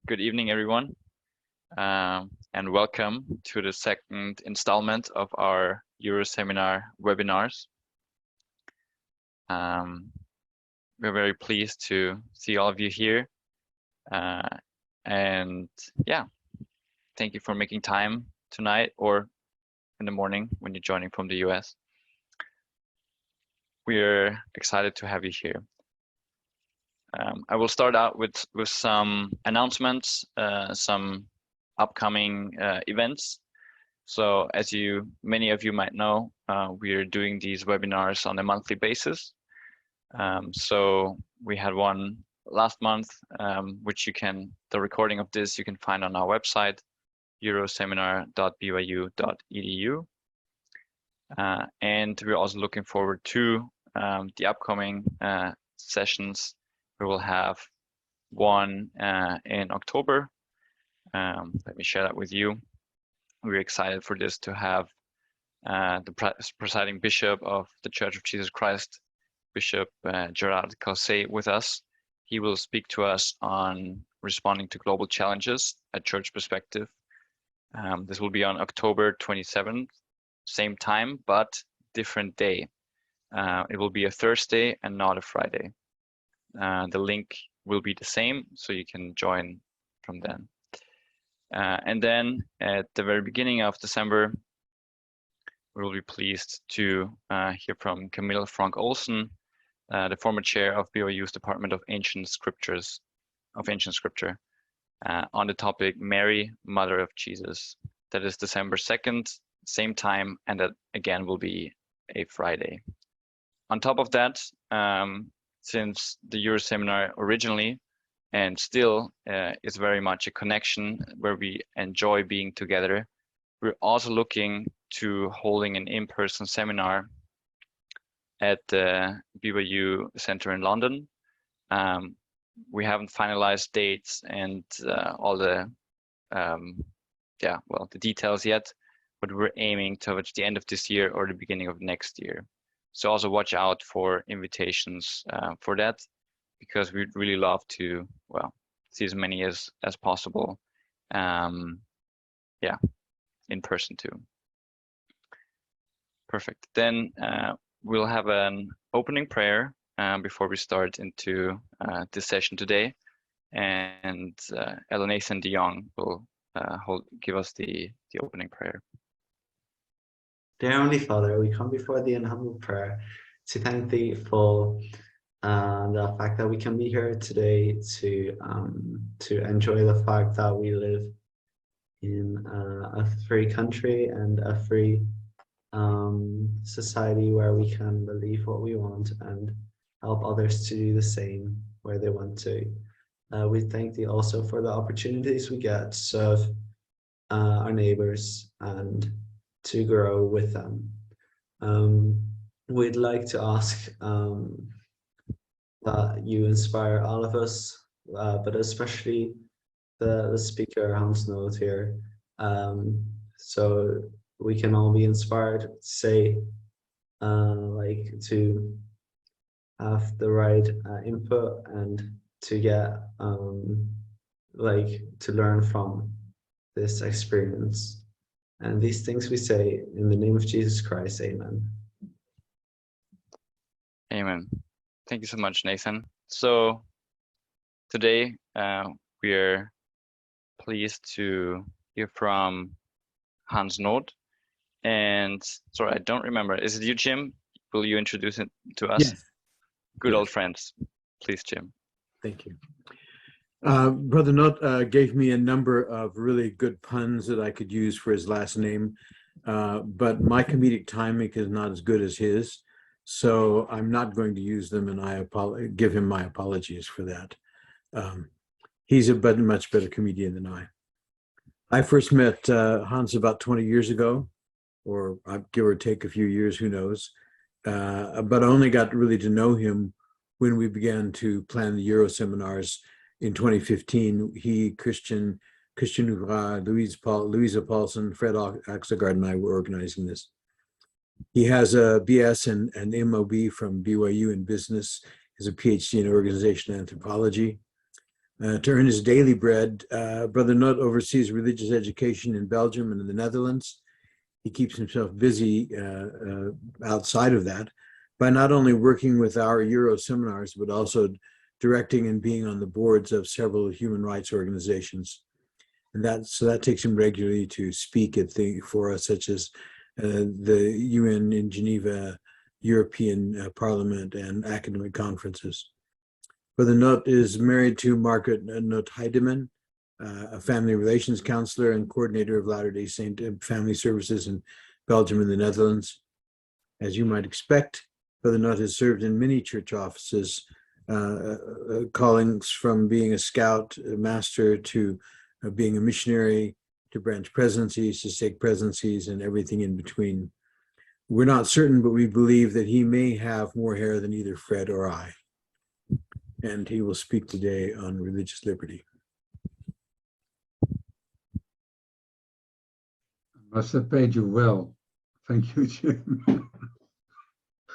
Good evening, everyone, and welcome to the second installment of our Euro Seminar webinars. We're very pleased to see all of you here, and yeah, thank you for making time tonight or in the morning when you're joining from the US. We're excited to have you here. I will start out with some announcements, some upcoming events. So as many of you might know, we're doing these webinars on a monthly basis. So we had one last month, which the recording of this you can find on our website, euroseminar.byu.edu. And we're also looking forward to the upcoming sessions. We will have one in October. Let me share that with you. We're excited for this to have the presiding bishop of the Church of Jesus Christ, Bishop Gerard Caussé, with us. He will speak to us on responding to global challenges at church perspective. This will be on October 27th, same time, but different day. It will be a Thursday and not a Friday. The link will be the same, so you can join from then. And then at the very beginning of December, we will be pleased to hear from Camille Frank-Olsen, the former chair of BYU's Department of Ancient Scripture, on the topic Mary, Mother of Jesus. That is December 2nd, same time, and that again will be a Friday. On top of that, since the Euro Seminar originally and still is very much a connection where we enjoy being together, we're also looking to holding an in-person seminar at the BYU Center in London. We haven't finalized dates and all the the details yet, but we're aiming towards the end of this year or the beginning of next year. So also watch out for invitations for that, because we'd really love to, see as many as possible, in person too. Perfect. Then we'll have an opening prayer before we start into this session today, and Nathan de Jong will give us the opening prayer. Dear Heavenly Father, we come before thee in humble prayer to thank thee for the fact that we can be here today to enjoy the fact that we live in a free country and a free society where we can believe what we want and help others to do the same where they want to. We thank thee also for the opportunities we get to serve our neighbors and to grow with them. We'd like to ask that you inspire all of us, but especially the speaker, Hans Noot here, so we can all be inspired to say, to have the right input and to get, to learn from this experience. And these things we say in the name of Jesus Christ, amen. Amen. Thank you so much, Nathan. So today we are pleased to hear from Hans Noot. And sorry, I don't remember. Is it you, Jim? Will you introduce it to us? Yes. Good old friends. Please, Jim. Thank you. Brother Noot gave me a number of really good puns that I could use for his last name, but my comedic timing is not as good as his, so I'm not going to use them, and I give him my apologies for that. He's a much better comedian than I. I first met Hans about 20 years ago, or give or take a few years, who knows, but I only got really to know him when we began to plan the Euro seminars in 2015. He, Christian Uvra, Louisa Paulson, Fred Axelgard, and I were organizing this. He has a BS and MOB from BYU in business. He has a PhD in organizational anthropology. To earn his daily bread, Brother Noot oversees religious education in Belgium and in the Netherlands. He keeps himself busy outside of that by not only working with our Euro seminars, but also directing and being on the boards of several human rights organizations. And that takes him regularly to speak at fora such as the UN in Geneva, European Parliament, and academic conferences. Brother Noot is married to Margaret Noot Heidemann, a family relations counselor and coordinator of Latter-day Saint family services in Belgium and the Netherlands. As you might expect, Brother Noot has served in many church offices, callings from being a scout, a master, to being a missionary, to branch presidencies, to stake presidencies, and everything in between. We're not certain, but we believe that he may have more hair than either Fred or I. And he will speak today on religious liberty. I must have paid you well. Thank you, Jim.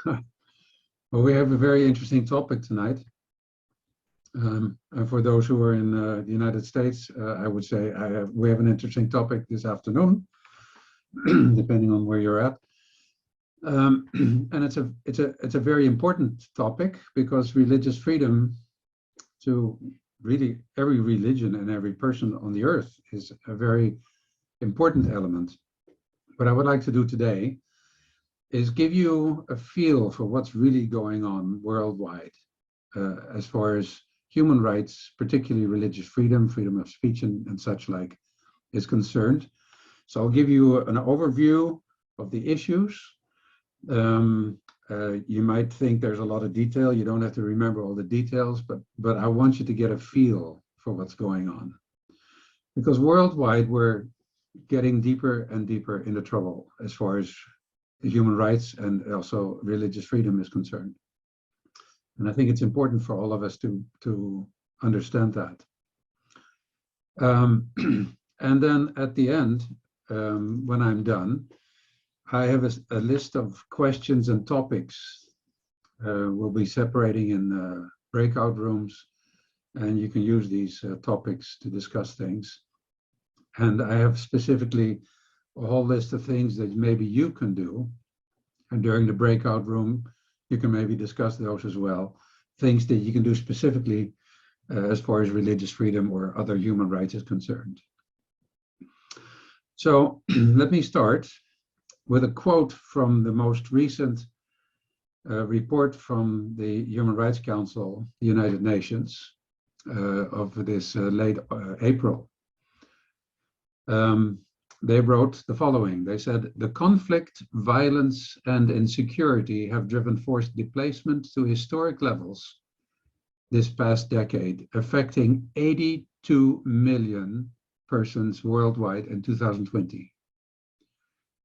Well, we have a very interesting topic tonight. And for those who are in the United States, I would say we have an interesting topic this afternoon, depending on where you're at. And it's a very important topic, because religious freedom to really every religion and every person on the earth is a very important element. What I would like to do today is give you a feel for what's really going on worldwide as far as human rights, particularly religious freedom, freedom of speech and such like is concerned. So I'll give you an overview of the issues. You might think there's a lot of detail. You don't have to remember all the details, but I want you to get a feel for what's going on. Because worldwide, we're getting deeper and deeper into trouble as far as human rights and also religious freedom is concerned. And I think it's important for all of us to understand that. And then at the end, when I'm done, I have a list of questions and topics. We'll be separating in breakout rooms, and you can use these topics to discuss things. And I have specifically a whole list of things that maybe you can do. And during the breakout room, you can maybe discuss those as well. Things that you can do specifically as far as religious freedom or other human rights is concerned. So let me start with a quote from the most recent report from the Human Rights Council, the United Nations, of this late April. They wrote the following. They said, the conflict, violence, and insecurity have driven forced displacement to historic levels this past decade, affecting 82 million persons worldwide in 2020.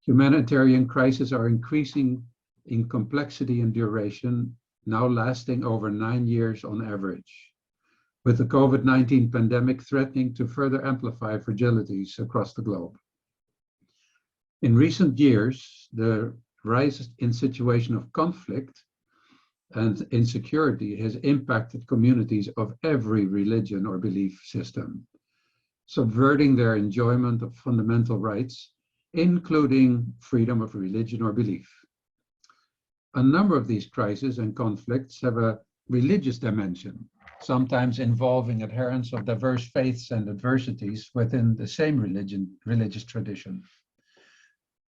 Humanitarian crises are increasing in complexity and duration, now lasting over 9 years on average, with the COVID-19 pandemic threatening to further amplify fragilities across the globe. In recent years, the rise in situation of conflict and insecurity has impacted communities of every religion or belief system, subverting their enjoyment of fundamental rights, including freedom of religion or belief. A number of these crises and conflicts have a religious dimension, sometimes involving adherents of diverse faiths and adversities within the same religious tradition.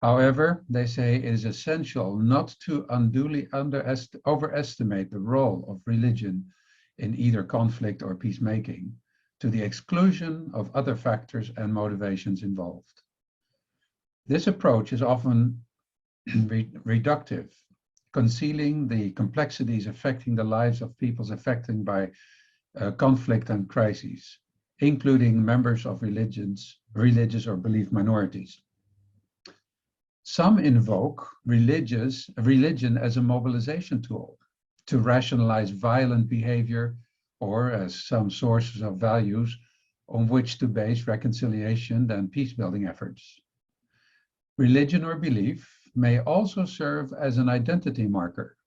However, they say it is essential not to unduly overestimate the role of religion in either conflict or peacemaking, to the exclusion of other factors and motivations involved. This approach is often reductive, concealing the complexities affecting the lives of peoples affected by conflict and crises, including members of religious or belief minorities. Some invoke religion as a mobilization tool to rationalize violent behavior, or as some sources of values on which to base reconciliation and peace-building efforts. Religion or belief may also serve as an identity marker,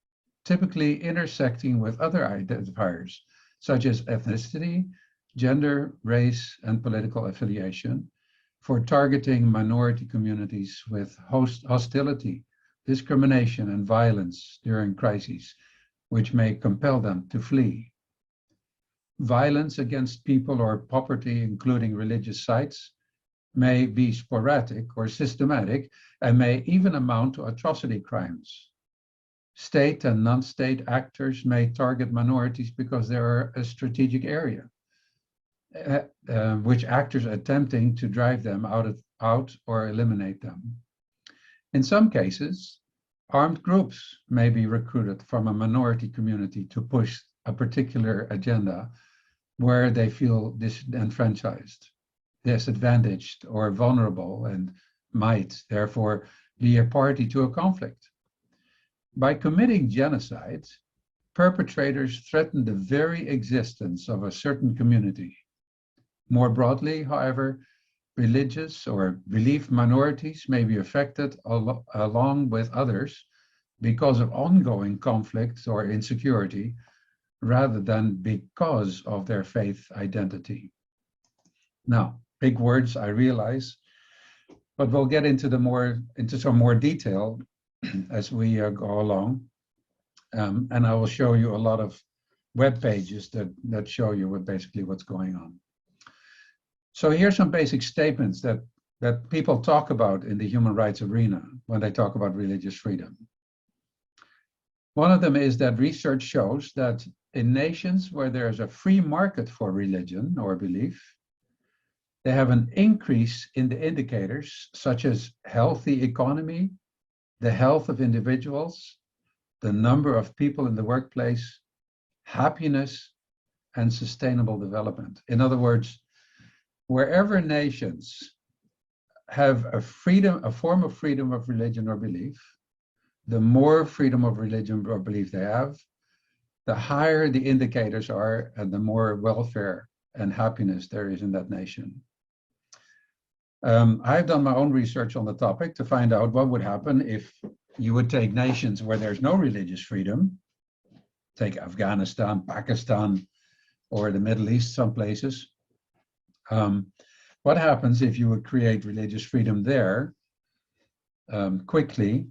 typically intersecting with other identifiers, such as ethnicity, gender, race, and political affiliation, for targeting minority communities with hostility, discrimination, and violence during crises, which may compel them to flee. Violence against people or property, including religious sites, may be sporadic or systematic and may even amount to atrocity crimes. State and non-state actors may target minorities because they are a strategic area, which actors are attempting to drive them out or eliminate them. In some cases, armed groups may be recruited from a minority community to push a particular agenda where they feel disenfranchised, disadvantaged, or vulnerable, and might therefore be a party to a conflict. By committing genocide, perpetrators threaten the very existence of a certain community. More broadly, however, religious or belief minorities may be affected along with others because of ongoing conflicts or insecurity, rather than because of their faith identity. Now, big words, I realize, but we'll get into some more detail as we go along. And I will show you a lot of web pages that show you basically what's going on. So here's some basic statements that people talk about in the human rights arena when they talk about religious freedom. One of them is that research shows that in nations where there's a free market for religion or belief, they have an increase in the indicators such as healthy economy, the health of individuals, the number of people in the workplace, happiness, and sustainable development. In other words, wherever nations have a form of freedom of religion or belief, the more freedom of religion or belief they have, the higher the indicators are and the more welfare and happiness there is in that nation. I've done my own research on the topic to find out what would happen if you would take nations where there's no religious freedom, take Afghanistan, Pakistan, or the Middle East, some places. What happens if you would create religious freedom there quickly?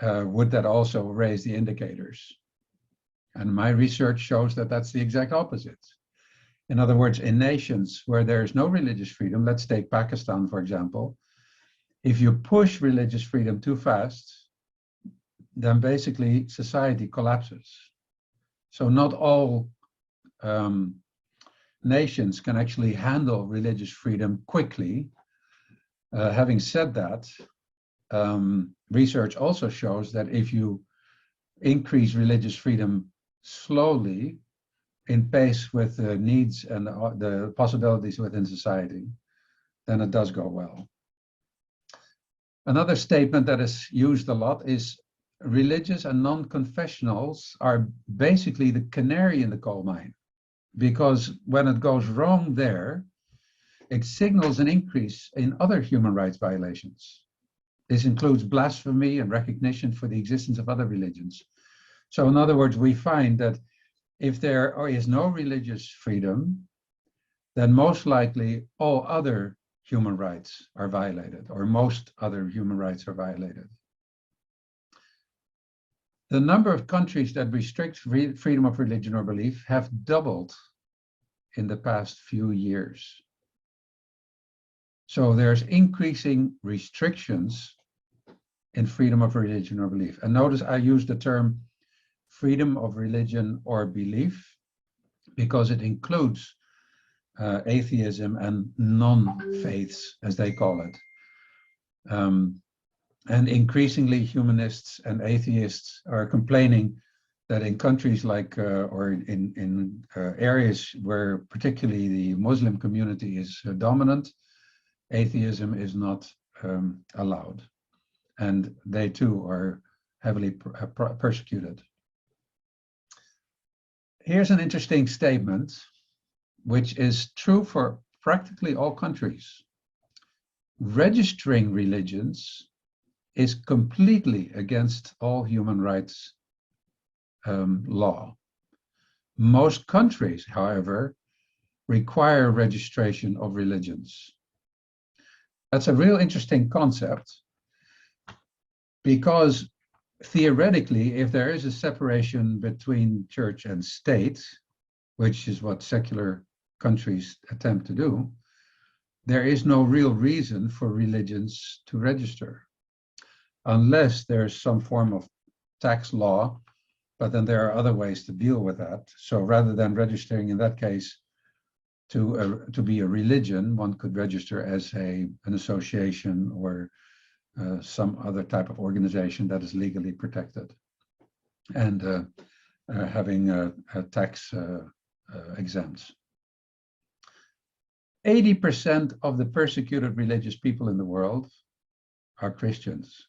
Would that also raise the indicators? And my research shows that that's the exact opposite. In other words, in nations where there's no religious freedom, let's take Pakistan, for example, if you push religious freedom too fast, then basically society collapses. So not all nations can actually handle religious freedom quickly. Having said that, research also shows that if you increase religious freedom slowly, in pace with the needs and the possibilities within society, then it does go well. Another statement that is used a lot is religious and non-confessionals are basically the canary in the coal mine, because when it goes wrong there, it signals an increase in other human rights violations. This includes blasphemy and recognition for the existence of other religions. So in other words, we find that if there is no religious freedom, then most likely all other human rights are violated, or most other human rights are violated. The number of countries that restrict freedom of religion or belief have doubled in the past few years. So there's increasing restrictions in freedom of religion or belief. And notice I use the term freedom of religion or belief because it includes atheism and non-faiths, as they call it. And increasingly humanists and atheists are complaining that in countries like, or in areas where particularly the Muslim community is dominant, atheism is not allowed. And they too are heavily persecuted. Here's an interesting statement, which is true for practically all countries. Registering religions is completely against all human rights law. Most countries, however, require registration of religions. That's a real interesting concept, because theoretically, if there is a separation between church and state, which is what secular countries attempt to do, there is no real reason for religions to register, unless there's some form of tax law, but then there are other ways to deal with that. So rather than registering in that case to be a religion, one could register as an association or some other type of organization that is legally protected and having a tax exempts. 80% of the persecuted religious people in the world are Christians.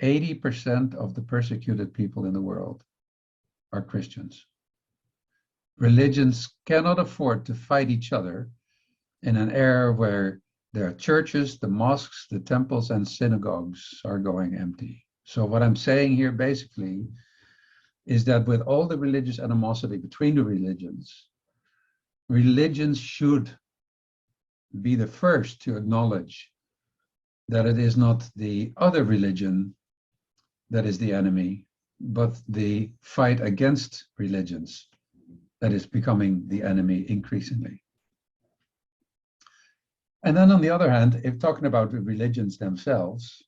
80% of the persecuted people in the world are Christians. Religions cannot afford to fight each other in an era where there are churches, the mosques, the temples, and synagogues are going empty. So what I'm saying here basically is that with all the religious animosity between the religions, religions should be the first to acknowledge that it is not the other religion that is the enemy, but the fight against religions that is becoming the enemy increasingly. And then on the other hand, if talking about the religions themselves,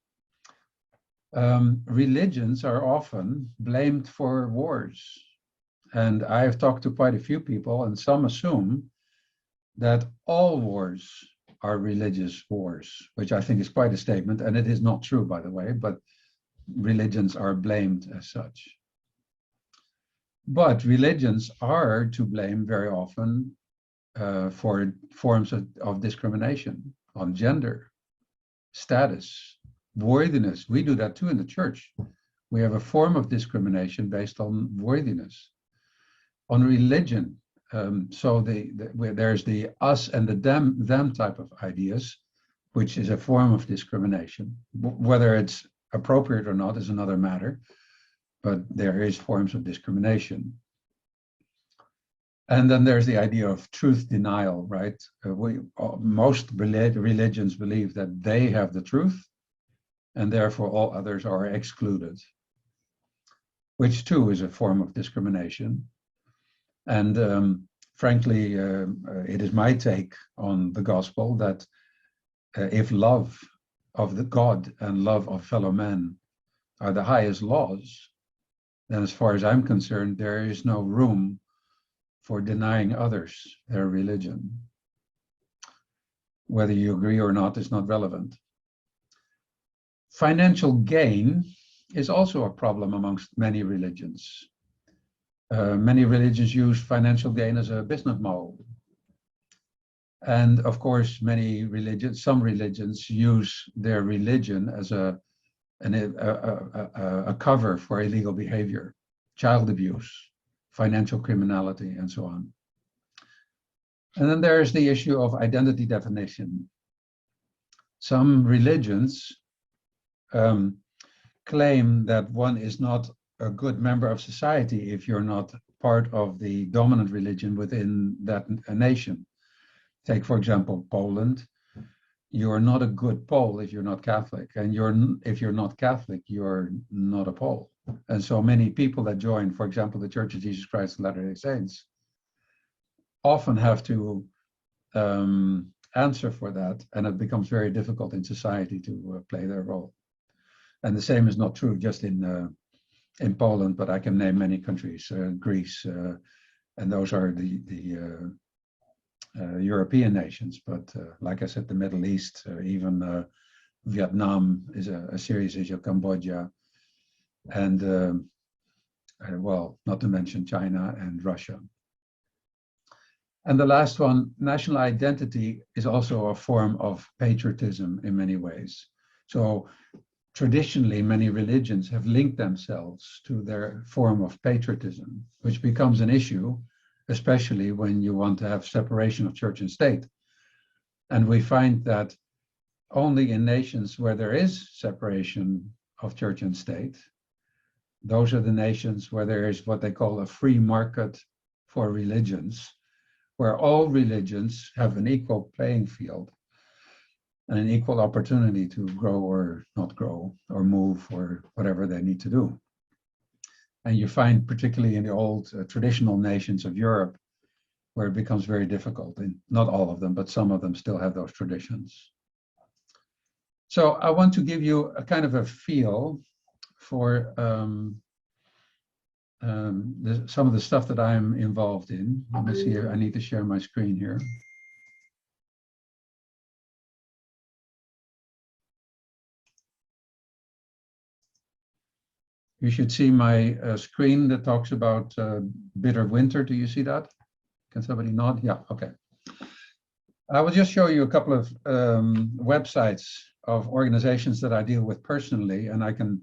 religions are often blamed for wars. And I've talked to quite a few people, and some assume that all wars are religious wars, which I think is quite a statement, and it is not true, by the way, but religions are blamed as such. But religions are to blame very often for forms of discrimination on gender, status, worthiness. We do that too in the church. We have a form of discrimination based on worthiness. On religion, so there's the us and the them type of ideas, which is a form of discrimination. Whether it's appropriate or not is another matter, but there is forms of discrimination. And then there's the idea of truth denial, right? Most religions believe that they have the truth, and therefore all others are excluded, which too is a form of discrimination. And frankly, it is my take on the gospel that if love of the God and love of fellow men are the highest laws, then as far as I'm concerned, there is no room for denying others their religion. Whether you agree or not is not relevant. Financial gain is also a problem amongst many religions. Many religions use financial gain as a business model. And of course, some religions use their religion as a cover for illegal behavior, child abuse, financial criminality, and so on. And then there's the issue of identity definition. Some religions claim that one is not a good member of society if you're not part of the dominant religion within that nation. Take, for example, Poland. You're not a good Pole if you're not Catholic, and if you're not Catholic, you're not a Pole. And so many people that join, for example, the Church of Jesus Christ of Latter-day Saints, often have to answer for that, and it becomes very difficult in society to play their role. And the same is not true just in Poland, but I can name many countries, Greece, and those are the European nations. But like I said, the Middle East, even Vietnam is a serious issue, Cambodia, and well, not to mention China and Russia. And the last one, national identity is also a form of patriotism in many ways. So traditionally, many religions have linked themselves to their form of patriotism, which becomes an issue, especially when you want to have separation of church and state. And we find that only in nations where there is separation of church and state, those are the nations where there is what they call a free market for religions, where all religions have an equal playing field and an equal opportunity to grow or not grow or move or whatever they need to do. And you find, particularly in the old traditional nations of Europe, where it becomes very difficult. And not all of them, but some of them still have those traditions. So I want to give you a kind of a feel for some of the stuff that I'm involved in. Let me see here. I need to share my screen here. You should see my screen that talks about bitter winter. Do you see that? Can somebody nod? Yeah, okay. I will just show you a couple of websites of organizations that I deal with personally, and I can,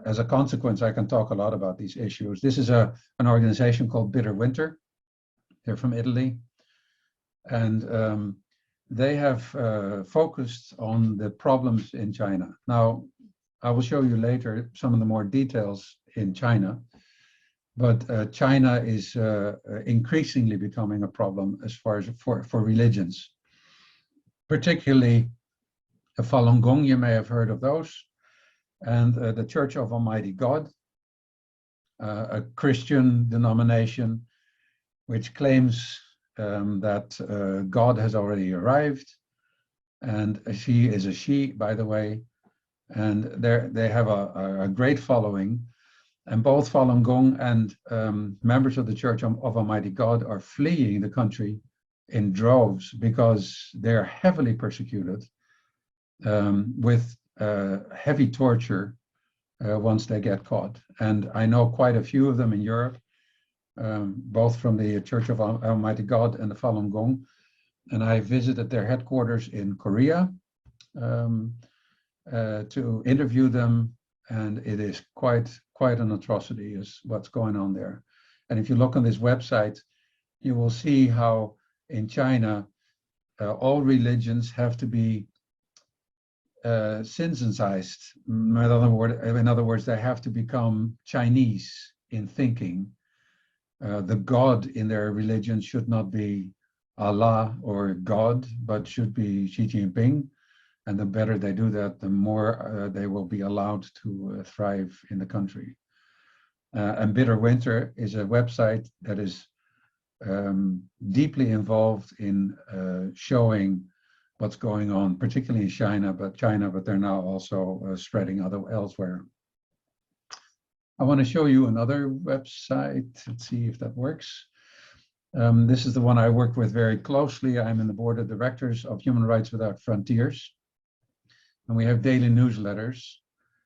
as a consequence, I can talk a lot about these issues. This is an organization called Bitter Winter. They're from Italy, and they have focused on the problems in China. Now, I will show you later some of the more details in China, but China is increasingly becoming a problem as far as for religions, particularly Falun Gong. You may have heard of those, and the Church of Almighty God, a Christian denomination which claims that God has already arrived, and she is a she, by the way, and they have a great following, and both Falun Gong and members of the Church of Almighty God are fleeing the country in droves because they're heavily persecuted with heavy torture once they get caught. And I know quite a few of them in Europe, both from the Church of Almighty God and the Falun Gong, and I visited their headquarters in Korea to interview them, and it is quite an atrocity is what's going on there. And if you look on this website, you will see how in China all religions have to be synthesized. In other words, they have to become Chinese in thinking. The God in their religion should not be Allah or God, but should be Xi Jinping. And the better they do that, the more they will be allowed to thrive in the country. And Bitter Winter is a website that is deeply involved in showing what's going on, particularly in China, but they're now also spreading elsewhere. I want to show you another website. Let's see if that works. This is the one I work with very closely. I'm in the board of directors of Human Rights Without Frontiers. And we have daily newsletters.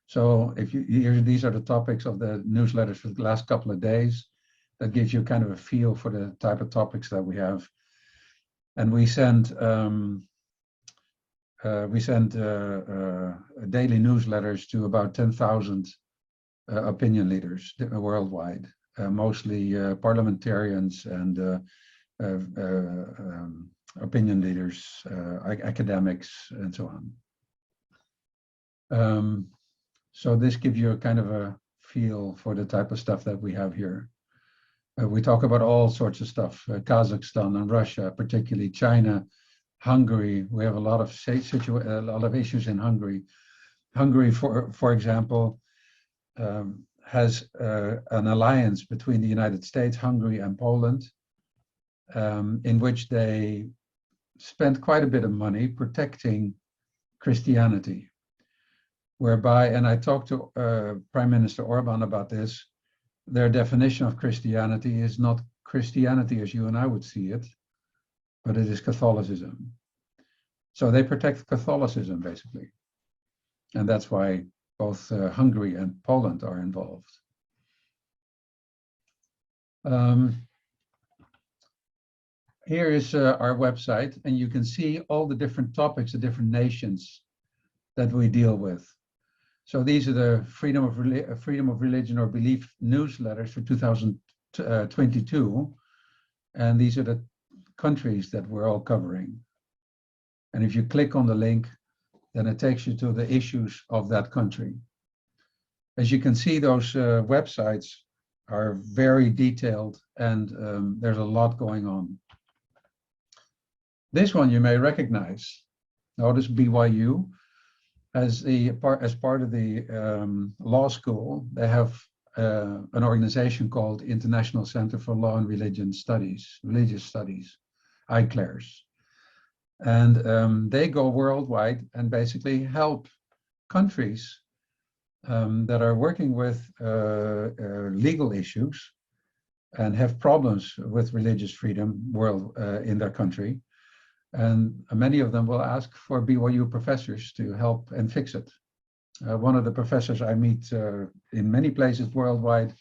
So these are the topics of the newsletters for the last couple of days. That gives you kind of a feel for the type of topics that we have. And we send daily newsletters to about 10,000 opinion leaders worldwide, mostly parliamentarians and opinion leaders, academics, and so on. So this gives you a kind of a feel for the type of stuff that we have here. We talk about all sorts of stuff, Kazakhstan and Russia, particularly China, Hungary. We have a lot of issues in Hungary. Hungary, for example, has an alliance between the United States, Hungary, and Poland, in which they spent quite a bit of money protecting Christianity. Whereby, and I talked to Prime Minister Orban about this, their definition of Christianity is not Christianity as you and I would see it, but it is Catholicism. So they protect Catholicism, basically. And that's why both Hungary and Poland are involved. Here is our website, and you can see all the different topics, the different nations that we deal with. So these are the freedom of religion or belief newsletters for 2022. And these are the countries that we're all covering. And if you click on the link, then it takes you to the issues of that country. As you can see, those websites are very detailed, and there's a lot going on. This one you may recognize. Notice BYU. As part of the law school, they have an organization called International Center for Law and Religious Studies, ICLARS. And they go worldwide and basically help countries that are working with legal issues and have problems with religious freedom in their country. And many of them will ask for BYU professors to help and fix it. One of the professors I meet in many places worldwide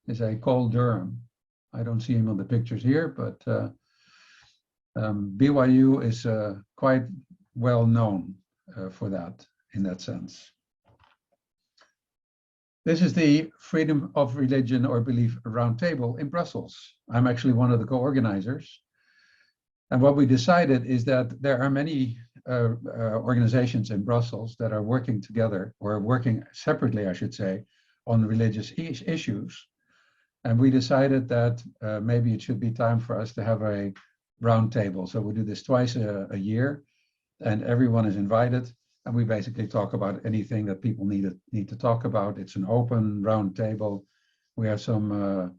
is a Cole Durham. I don't see him on the pictures here, but BYU is quite well known for that, in that sense. This is the Freedom of Religion or Belief Roundtable in Brussels. I'm actually one of the co-organizers. And what we decided is that there are many organizations in Brussels that are working together, or working separately, I should say, on religious issues. And we decided that maybe it should be time for us to have a roundtable. So we do this twice a year, and everyone is invited. And we basically talk about anything that people need to talk about. It's an open roundtable. We have some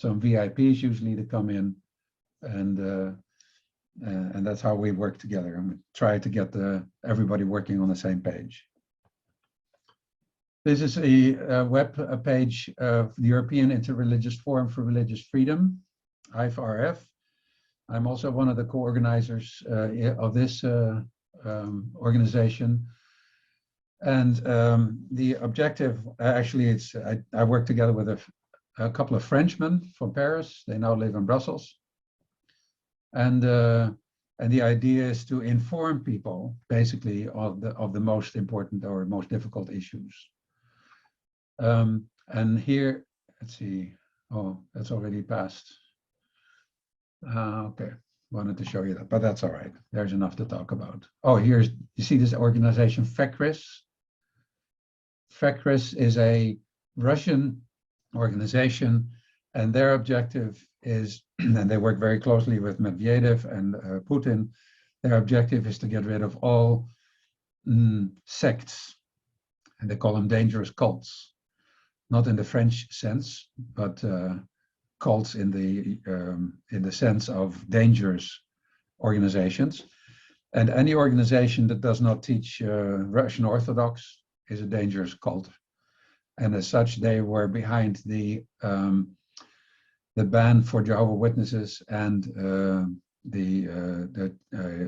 VIPs usually to come in, and that's how we work together, and we try to get everybody working on the same page. This is a web page of the European Interreligious Forum for Religious Freedom, IFRF. I'm also one of the co-organizers of this organization. And the objective, actually, I work together with a couple of Frenchmen from Paris. They now live in Brussels. And the idea is to inform people, basically, of the most important or most difficult issues. And here, let's see. Oh, that's already passed. Okay, wanted to show you that, but that's all right. There's enough to talk about. Oh, you see this organization, FECRIS? FECRIS is a Russian organization, and their objective is, and they work very closely with Medvedev and Putin, their objective is to get rid of all sects, and they call them dangerous cults. Not in the French sense, but cults in the sense of dangerous organizations. And any organization that does not teach Russian Orthodox is a dangerous cult. And as such, they were behind the ban for Jehovah's Witnesses and the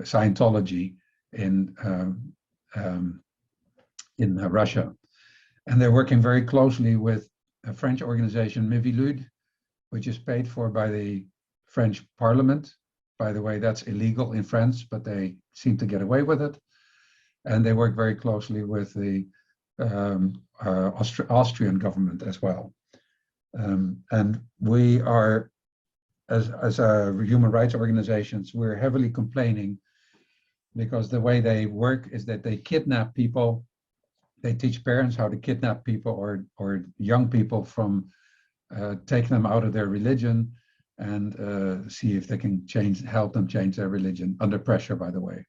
Scientology in Russia. And they're working very closely with a French organization, Mivilude, which is paid for by the French Parliament. By the way, that's illegal in France, but they seem to get away with it. And they work very closely with the Austrian government as well. And we are, as human rights organizations, we're heavily complaining because the way they work is that they kidnap people. They teach parents how to kidnap people or young people from take them out of their religion and see if they can help them change their religion under pressure, by the way.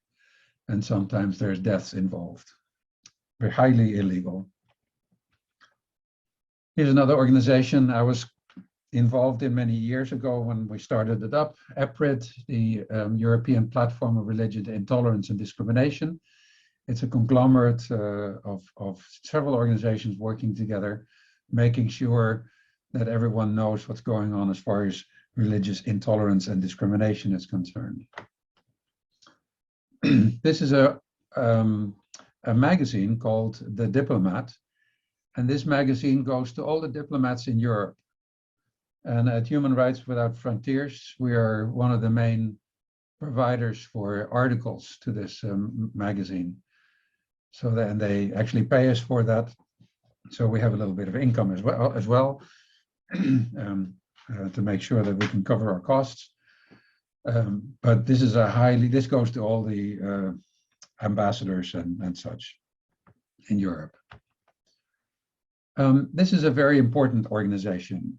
And sometimes there's deaths involved. They're highly illegal. Here's another organization I was involved in many years ago when we started it up, EPRID, the European Platform of Religious Intolerance and Discrimination. It's a conglomerate of several organizations working together, making sure that everyone knows what's going on as far as religious intolerance and discrimination is concerned. This is a magazine called The Diplomat, and this magazine goes to all the diplomats in Europe. And at Human Rights Without Frontiers, we are one of the main providers for articles to this magazine. So then they actually pay us for that. So we have a little bit of income as well to make sure that we can cover our costs. But this is this goes to all the ambassadors and such in Europe. This is a very important organization.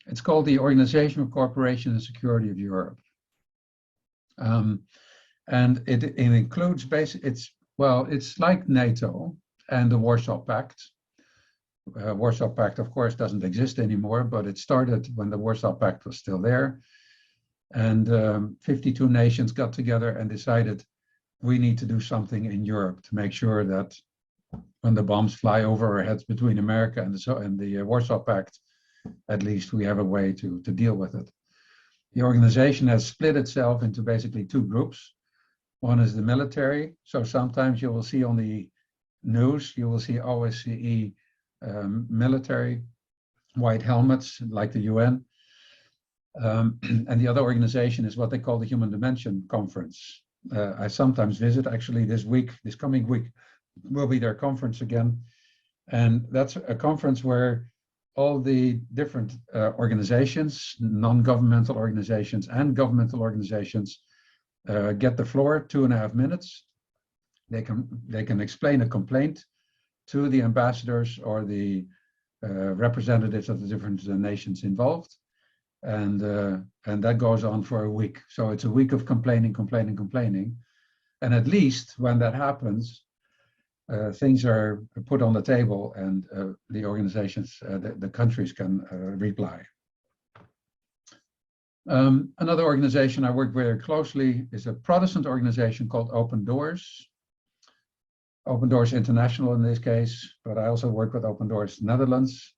It's called the Organization for Cooperation and Security of Europe. And it includes it's like NATO and the Warsaw Pact. Warsaw Pact, of course, doesn't exist anymore, but it started when the Warsaw Pact was still there. And 52 nations got together and decided we need to do something in Europe to make sure that when the bombs fly over our heads between America and the Warsaw Pact, at least we have a way to deal with it. The organization has split itself into basically two groups. One is the military. So sometimes you will see on the news, you will see OSCE military, white helmets like the UN. And the other organization is what they call the Human Dimension Conference. I sometimes visit, actually this coming week will be their conference again. And that's a conference where all the different organizations, non-governmental organizations and governmental organizations get the floor, 2.5 minutes. They can explain a complaint to the ambassadors or the representatives of the different nations involved. And that goes on for a week. So it's a week of complaining. And at least when that happens, things are put on the table and the organizations, the countries can reply. Another organization I work very closely is a Protestant organization called Open Doors. Open Doors International in this case, but I also work with Open Doors Netherlands.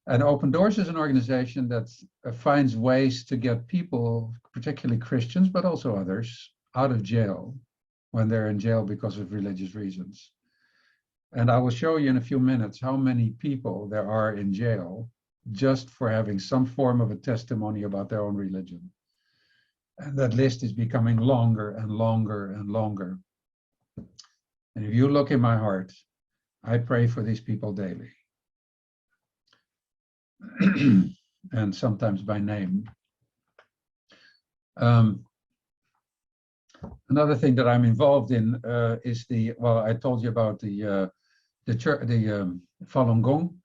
And Open Doors is an organization that finds ways to get people, particularly Christians, but also others, out of jail when they're in jail because of religious reasons. And I will show you in a few minutes how many people there are in jail just for having some form of a testimony about their own religion. And that list is becoming longer and longer and longer. And if you look in my heart, I pray for these people daily. And sometimes by name. Another thing that I'm involved in is I told you about the Falun Gong.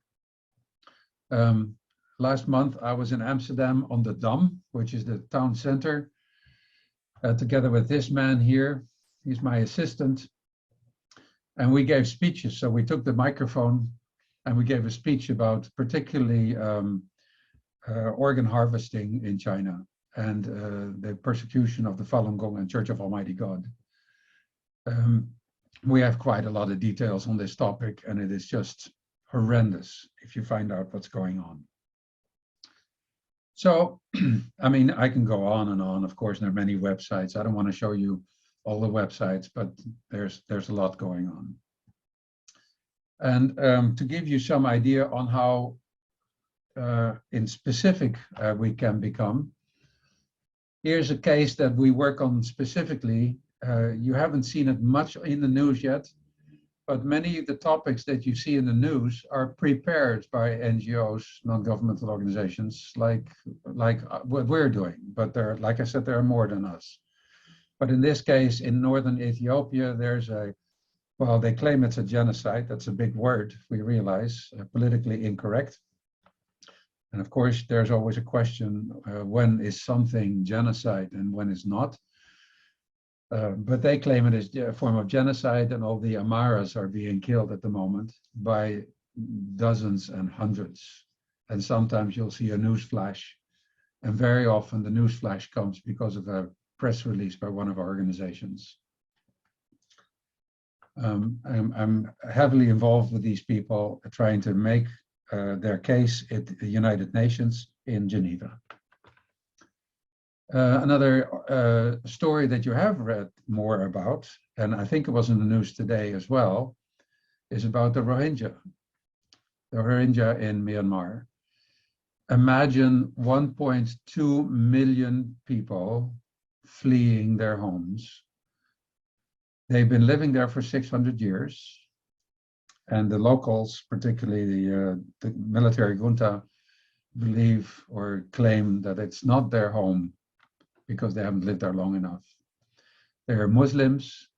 Last month I was in Amsterdam on the Dam, which is the town center, together with this man here. He's my assistant. And we gave speeches. So we took the microphone and we gave a speech about particularly organ harvesting in China and the persecution of the Falun Gong and Church of Almighty God. We have quite a lot of details on this topic, and it is just horrendous if you find out what's going on. So, I mean, I can go on and on. Of course, there are many websites. I don't want to show you all the websites, but there's a lot going on. And to give you some idea on how in specific we can become, here's a case that we work on specifically. You haven't seen it much in the news yet, but many of the topics that you see in the news are prepared by NGOs, non-governmental organizations, like what we're doing. But there, like I said, there are more than us. But in this case, in northern Ethiopia, there's well, they claim it's a genocide. That's a big word, we realize, politically incorrect. And of course, there's always a question, when is something genocide and when is not? But they claim it is a form of genocide, and all the Amaras are being killed at the moment by dozens and hundreds. And sometimes you'll see a news flash, and very often the news flash comes because of a press release by one of our organizations. I'm heavily involved with these people, trying to make their case at the United Nations in Geneva. Another story that you have read more about, and I think it was in the news today as well, is about the Rohingya. The Rohingya in Myanmar. Imagine 1.2 million people fleeing their homes. They've been living there for 600 years. And the locals, particularly the military junta, believe or claim that it's not their home because they haven't lived there long enough. They're Muslims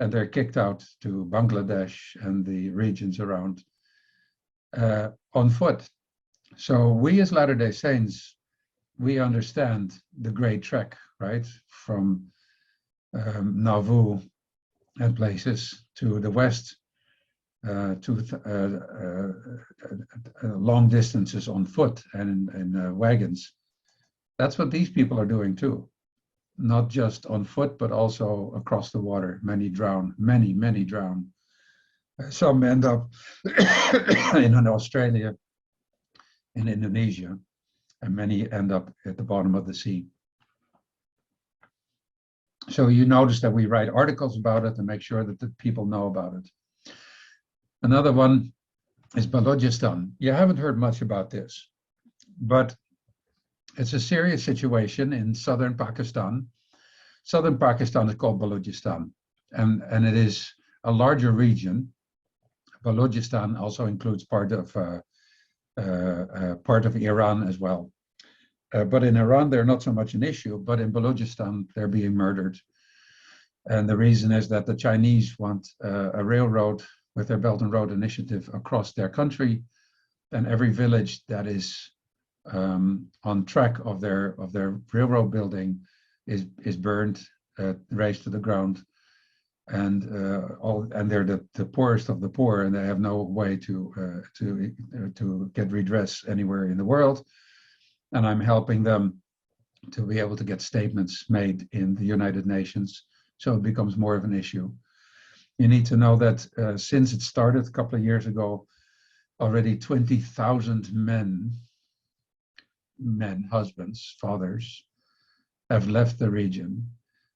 and they're kicked out to Bangladesh and the regions around on foot. So we as Latter-day Saints, we understand the great trek, right? From Nauvoo and places, to the west, long distances on foot and in wagons. That's what these people are doing too. Not just on foot, but also across the water. Many drown, many drown. Some end up in Australia, in Indonesia, and many end up at the bottom of the sea. So you notice that we write articles about it to make sure that the people know about it. Another one is Balochistan. You haven't heard much about this, but it's a serious situation in southern Pakistan. Southern Pakistan is called Balochistan, and it is a larger region. Balochistan also includes part of Iran as well. But in Iran, they're not so much an issue, but in Balochistan, they're being murdered. And the reason is that the Chinese want a railroad with their Belt and Road Initiative across their country, and every village that is on track of their railroad building is burned, razed to the ground, and they're the poorest of the poor, and they have no way to get redress anywhere in the world. And I'm helping them to be able to get statements made in the United Nations, so it becomes more of an issue. You need to know that since it started a couple of years ago, already 20,000 men, husbands, fathers, have left the region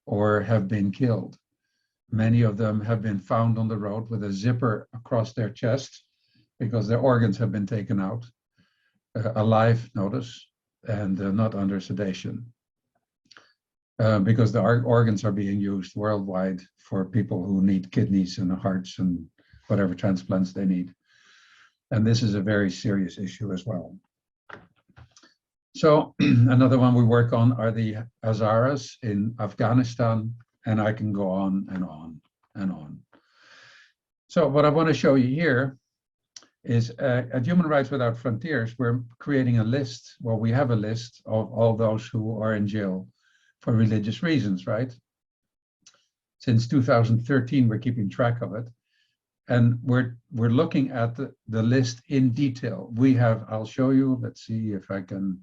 or have been killed. Many of them have been found on the road with a zipper across their chest because their organs have been taken out, alive, notice, and not under sedation. Because the organs are being used worldwide for people who need kidneys and hearts and whatever transplants they need. And this is a very serious issue as well. So another one we work on are the Hazaras in Afghanistan, and I can go on and on and on. So what I want to show you here is at Human Rights Without Frontiers, we're creating a list. Well, we have a list of all those who are in jail for religious reasons, right? Since 2013, we're keeping track of it. And we're looking at the list in detail. We have, I'll show you, let's see if I can,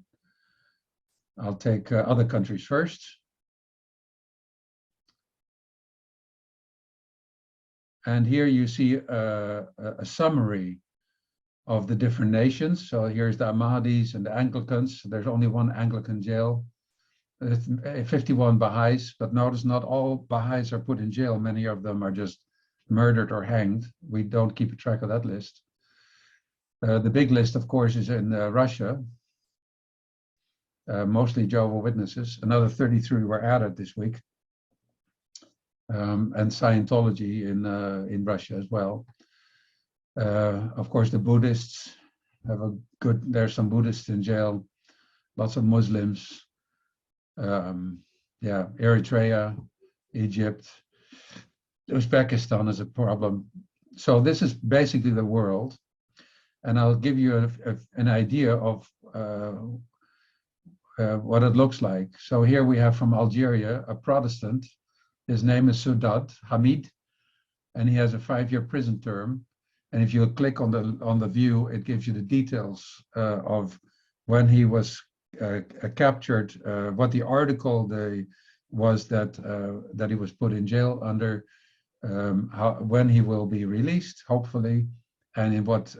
I'll take other countries first. And here you see a summary of the different nations. So here's the Ahmadis and the Anglicans. There's only one Anglican jail. 51 Baha'is, but notice not all Baha'is are put in jail. Many of them are just murdered or hanged. We don't keep a track of that list. The big list, of course, is in Russia. Mostly Jehovah's Witnesses. Another 33 were added this week. And Scientology in Russia as well. Of course, the Buddhists have a good, there's some Buddhists in jail, lots of Muslims. Eritrea, Egypt, Uzbekistan is a problem. So this is basically the world. And I'll give you an idea of what it looks like. So here we have from Algeria, a Protestant. His name is Saudad Hamid, and he has a 5-year prison term. And if you click on the view, it gives you the details of when he was captured, what the article was that he was put in jail under, when he will be released, hopefully, and in what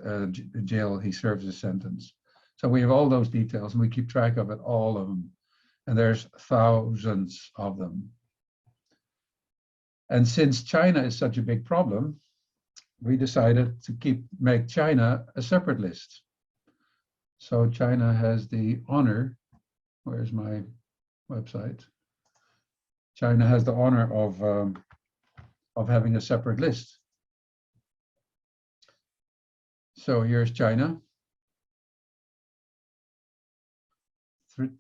jail he serves his sentence. So we have all those details, and we keep track of it, all of them. And there's thousands of them. And since China is such a big problem, we decided to make China a separate list. So China has the honor, where's my website? China has the honor of having a separate list. So here's China.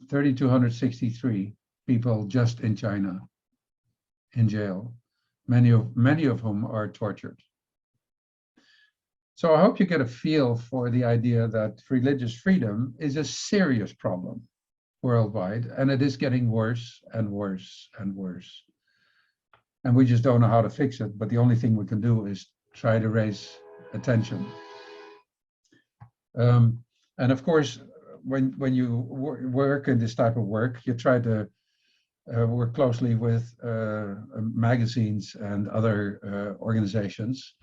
3,263 people just in China in jail, many of whom are tortured. So I hope you get a feel for the idea that religious freedom is a serious problem worldwide, and it is getting worse and worse and worse. and we just don't know how to fix it. But the only thing we can do is try to raise attention. And of course, when you work in this type of work, you try to work closely with magazines and other organizations.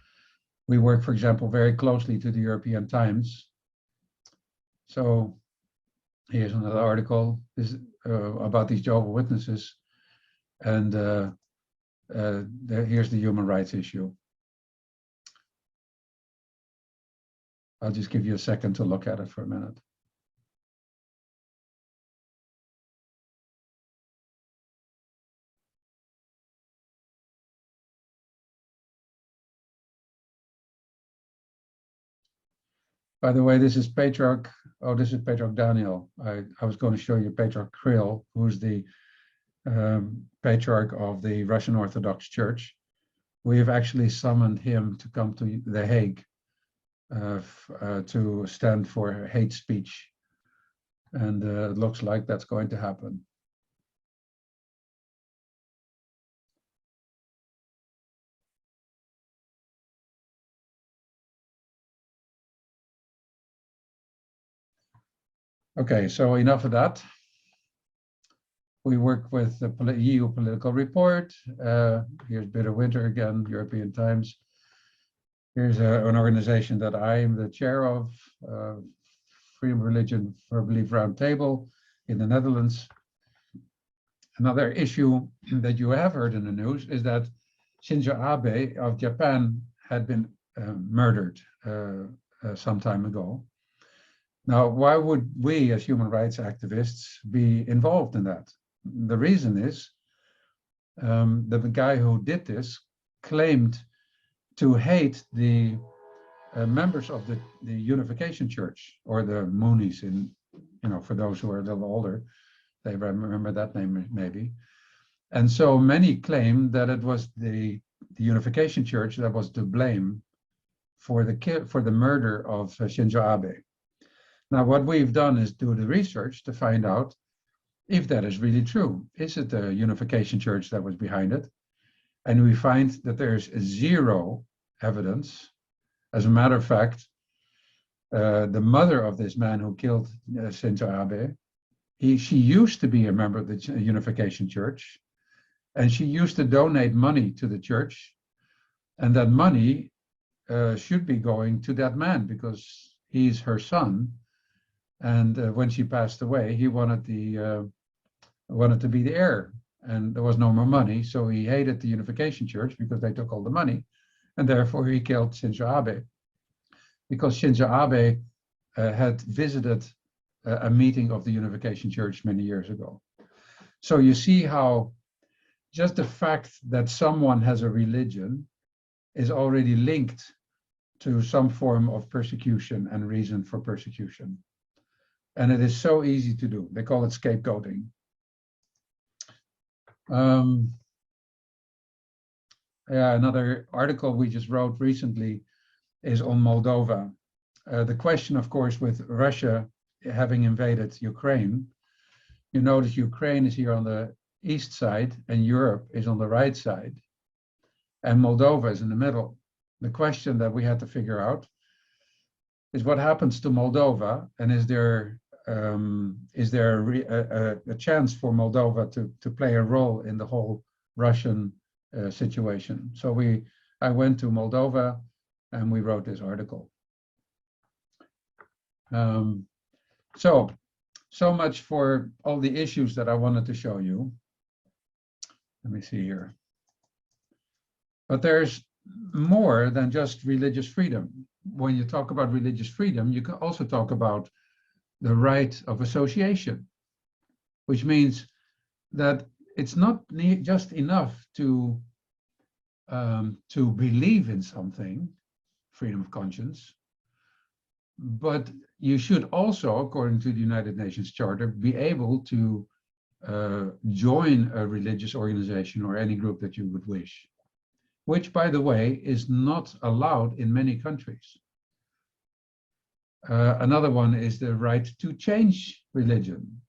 We work, for example, very closely to the European Times. So here's another article about these Jehovah's Witnesses, and here's the human rights issue. I'll just give you a second to look at it for a minute. By the way, this is Patriarch, this is Patriarch Daniel. I was going to show you Patriarch Kirill, who's the Patriarch of the Russian Orthodox Church. We have actually summoned him to come to The Hague to stand for hate speech. And it looks like that's going to happen. Okay, so enough of that. We work with the EU Political Report. Here's Bitter Winter again, European Times. Here's an organization that I am the chair of, Freedom of Religion for Belief Roundtable in the Netherlands. Another issue that you have heard in the news is that Shinzo Abe of Japan had been murdered some time ago. Now, why would we as human rights activists be involved in that? The reason is the guy who did this claimed to hate the members of the Unification Church, or the Moonies, in, for those who are a little older, they remember that name maybe. And so many claim that it was the Unification Church that was to blame for the murder of Shinzo Abe. Now, what we've done is do the research to find out if that is really true. Is it the Unification Church that was behind it? And we find that there's zero evidence. As a matter of fact, the mother of this man who killed Shinzo Abe, she used to be a member of the Unification Church, and she used to donate money to the church, and that money should be going to that man because he's her son. And when she passed away, he wanted to be the heir, and there was no more money. So he hated the Unification Church because they took all the money, and therefore he killed Shinzo Abe. Because Shinzo Abe had visited a meeting of the Unification Church many years ago. So you see how just the fact that someone has a religion is already linked to some form of persecution and reason for persecution. And it is so easy to do. They call it scapegoating. Another article we just wrote recently is on Moldova. The question, of course, with Russia having invaded Ukraine, you notice Ukraine is here on the east side and Europe is on the right side, and Moldova is in the middle. The question that we had to figure out is what happens to Moldova, and is there a chance for Moldova to play a role in the whole Russian situation? So I went to Moldova and we wrote this article. So much for all the issues that I wanted to show you. Let me see here. But there's more than just religious freedom. When you talk about religious freedom, you can also talk about the right of association, which means that it's not just enough to believe in something, freedom of conscience, but you should also, according to the United Nations Charter, be able to join a religious organization or any group that you would wish, which, by the way, is not allowed in many countries. Another one is the right to change religion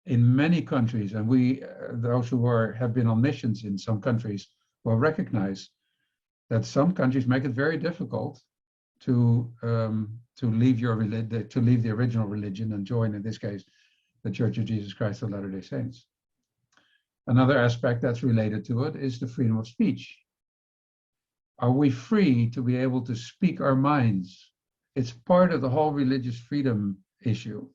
in many countries. And those who have been on missions in some countries, will recognize that some countries make it very difficult to leave the original religion and join, in this case, the Church of Jesus Christ of Latter-day Saints. Another aspect that's related to it is the freedom of speech. Are we free to be able to speak our minds? It's part of the whole religious freedom issue.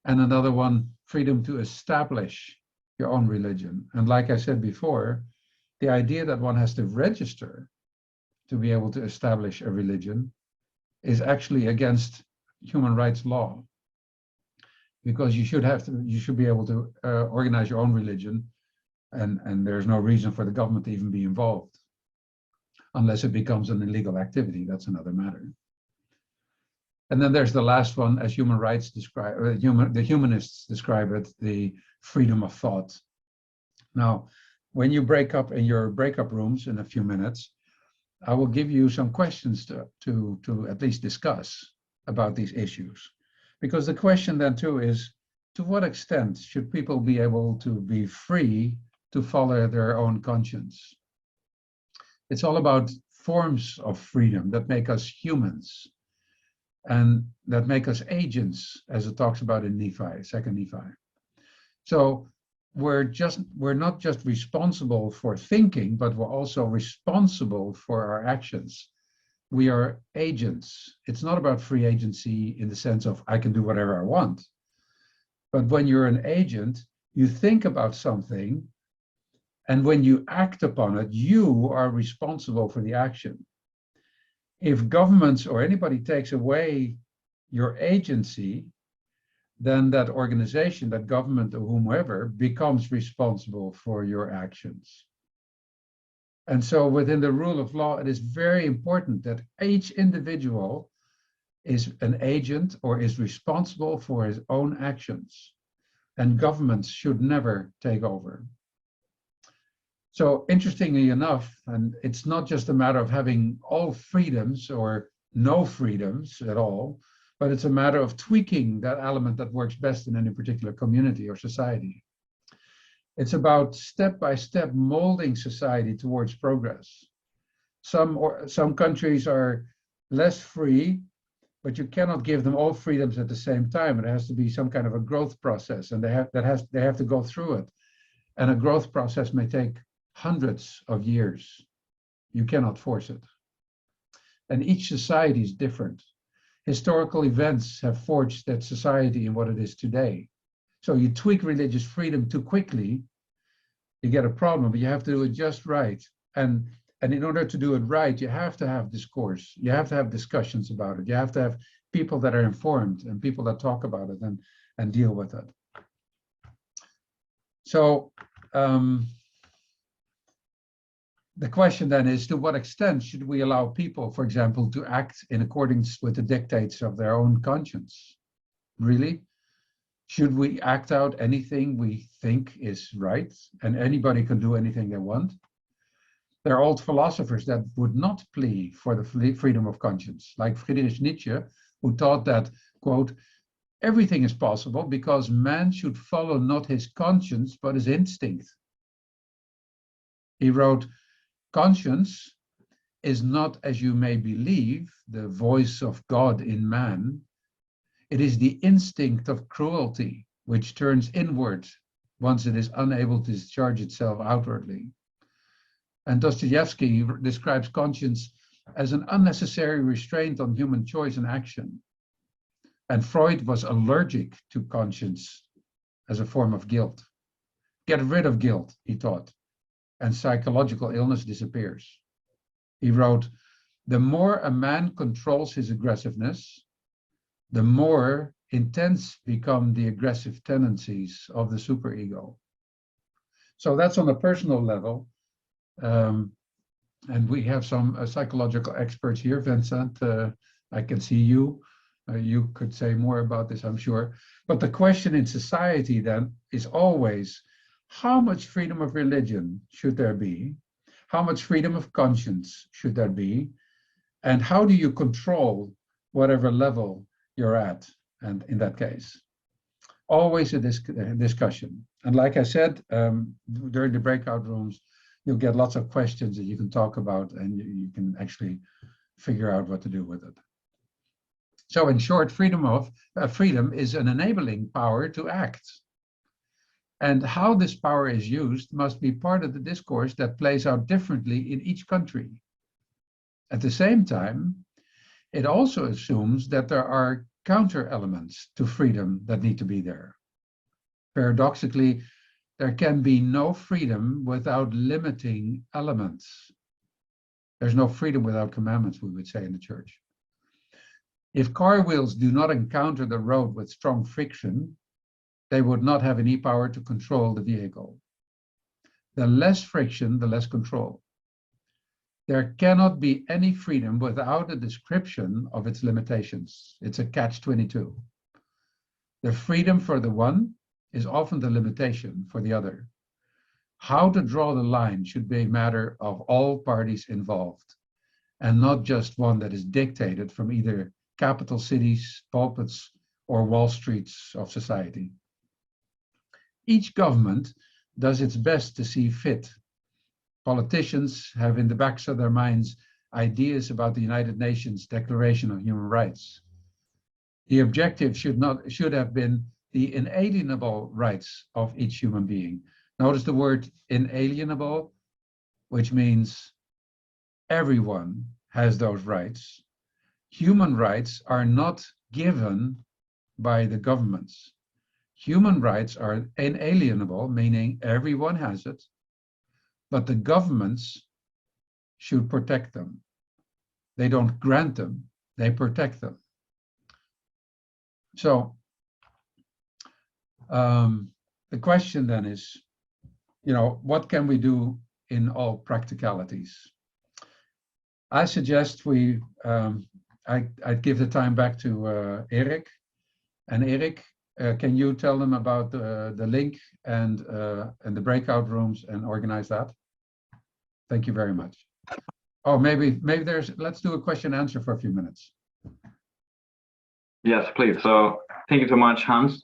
And another one, freedom to establish your own religion. And like I said before, the idea that one has to register to be able to establish a religion is actually against human rights law, because you should be able to organize your own religion, and there's no reason for the government to even be involved, unless it becomes an illegal activity. That's another matter. And then there's the last one, as human rights describe, the humanists describe it, the freedom of thought. Now, when you break up in your breakup rooms in a few minutes, I will give you some questions to at least discuss about these issues. Because the question then too is, to what extent should people be able to be free to follow their own conscience? It's all about forms of freedom that make us humans and that make us agents, as it talks about in Nephi, 2nd Nephi. So we're not just responsible for thinking, but we're also responsible for our actions. We are agents. It's not about free agency in the sense of I can do whatever I want. But when you're an agent, you think about something, and when you act upon it, you are responsible for the action. If governments or anybody takes away your agency, then that organization, that government or whomever, becomes responsible for your actions. And so within the rule of law, it is very important that each individual is an agent or is responsible for his own actions, and governments should never take over. So interestingly enough, and it's not just a matter of having all freedoms or no freedoms at all, but it's a matter of tweaking that element that works best in any particular community or society. It's about step-by-step molding society towards progress. Some countries are less free, but you cannot give them all freedoms at the same time. It has to be some kind of a growth process, and they have to go through it. And a growth process may take hundreds of years. You cannot force it. And each society is different. Historical events have forged that society in what it is today. So you tweak religious freedom too quickly, you get a problem, but you have to do it just right. And in order to do it right, you have to have discourse. You have to have discussions about it. You have to have people that are informed and people that talk about it and deal with it. So the question then is, to what extent should we allow people, for example, to act in accordance with the dictates of their own conscience? Really? Should we act out anything we think is right and anybody can do anything they want? There are old philosophers that would not plea for the freedom of conscience, like Friedrich Nietzsche, who taught that, quote, everything is possible because man should follow not his conscience, but his instinct. He wrote, conscience is not, as you may believe, the voice of God in man. It is the instinct of cruelty, which turns inward once it is unable to discharge itself outwardly. And Dostoevsky describes conscience as an unnecessary restraint on human choice and action. And Freud was allergic to conscience as a form of guilt. Get rid of guilt, he taught, and psychological illness disappears. He wrote, the more a man controls his aggressiveness, the more intense become the aggressive tendencies of the superego. So that's on a personal level. And we have some psychological experts here. Vincent, I can see you. You could say more about this, I'm sure. But the question in society then is always, how much freedom of religion should there be? How much freedom of conscience should there be? And how do you control whatever level you're at? And in that case, always a discussion. And like I said, during the breakout rooms, you'll get lots of questions that you can talk about, and you can actually figure out what to do with it. So in short, freedom is an enabling power to act. And how this power is used must be part of the discourse that plays out differently in each country. At the same time, it also assumes that there are counter elements to freedom that need to be there. Paradoxically, there can be no freedom without limiting elements. There's no freedom without commandments, we would say in the church. If car wheels do not encounter the road with strong friction, they would not have any power to control the vehicle. The less friction, the less control. There cannot be any freedom without a description of its limitations. It's a catch-22. The freedom for the one is often the limitation for the other. How to draw the line should be a matter of all parties involved, and not just one that is dictated from either capital cities, pulpits, or Wall Streets of society. Each government does its best to see fit. Politicians have in the backs of their minds ideas about the United Nations Declaration of Human Rights. The objective should have been the inalienable rights of each human being. Notice the word inalienable, which means everyone has those rights. Human rights are not given by the governments. Human rights are inalienable, meaning everyone has it, but the governments should protect them. They don't grant them, they protect them. So the question then is, what can we do in all practicalities? I suggest I'd give the time back to Erik. And Erik, can you tell them about the link and the breakout rooms and organize that? Thank you very much. Oh, maybe let's do a question and answer for a few minutes. Yes, please. So thank you so much, Hans.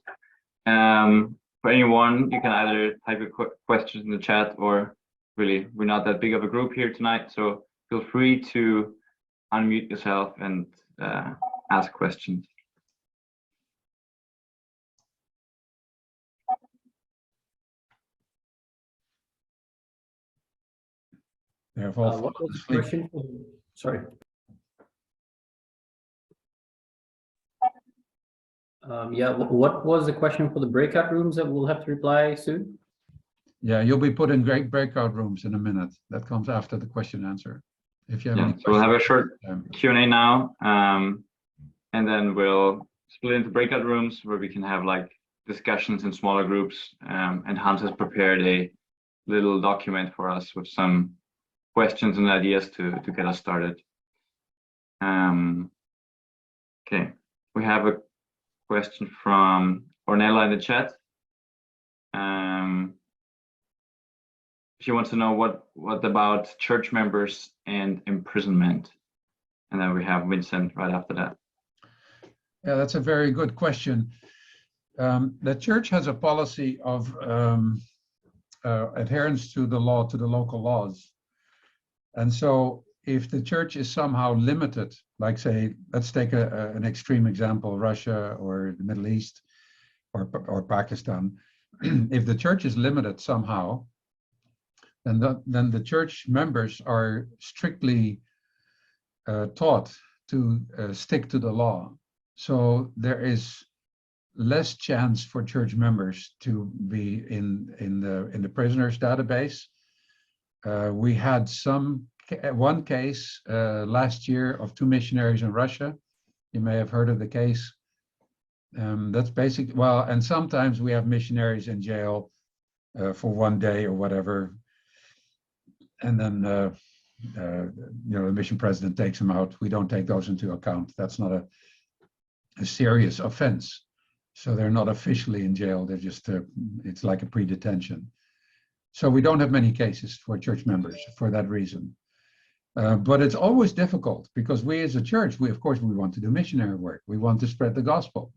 For anyone, you can either type your questions in the chat, or really, we're not that big of a group here tonight, so feel free to unmute yourself and ask questions. What was the question? Sorry. Yeah, what was the question for the breakout rooms that we'll have to reply soon? Yeah, you'll be put in great breakout rooms in a minute. That comes after the question answer. If you have any questions. So we'll have a short Q&A now, and then we'll split into breakout rooms where we can have like discussions in smaller groups. And Hans has prepared a little document for us with some questions and ideas to get us started. Okay, we have a question from Ornella in the chat. She wants to know what about church members and imprisonment, and then we have Vincent right after that. Yeah, that's a very good question. The church has a policy of adherence to the law, to the local laws. And so if the church is somehow limited, like say, let's take an extreme example, Russia or the Middle East or Pakistan. If the church is limited somehow, then the church members are strictly taught to stick to the law. So there is less chance for church members to be in the prisoners database. We had one case last year of 2 missionaries in Russia. You may have heard of the case. That's basically, well, and sometimes we have missionaries in jail for 1 day or whatever. And then, the mission president takes them out. We don't take those into account. That's not a serious offense. So they're not officially in jail. They're just, it's like a pre-detention. So we don't have many cases for church members for that reason. But it's always difficult because we as a church, of course, we want to do missionary work. We want to spread the gospel.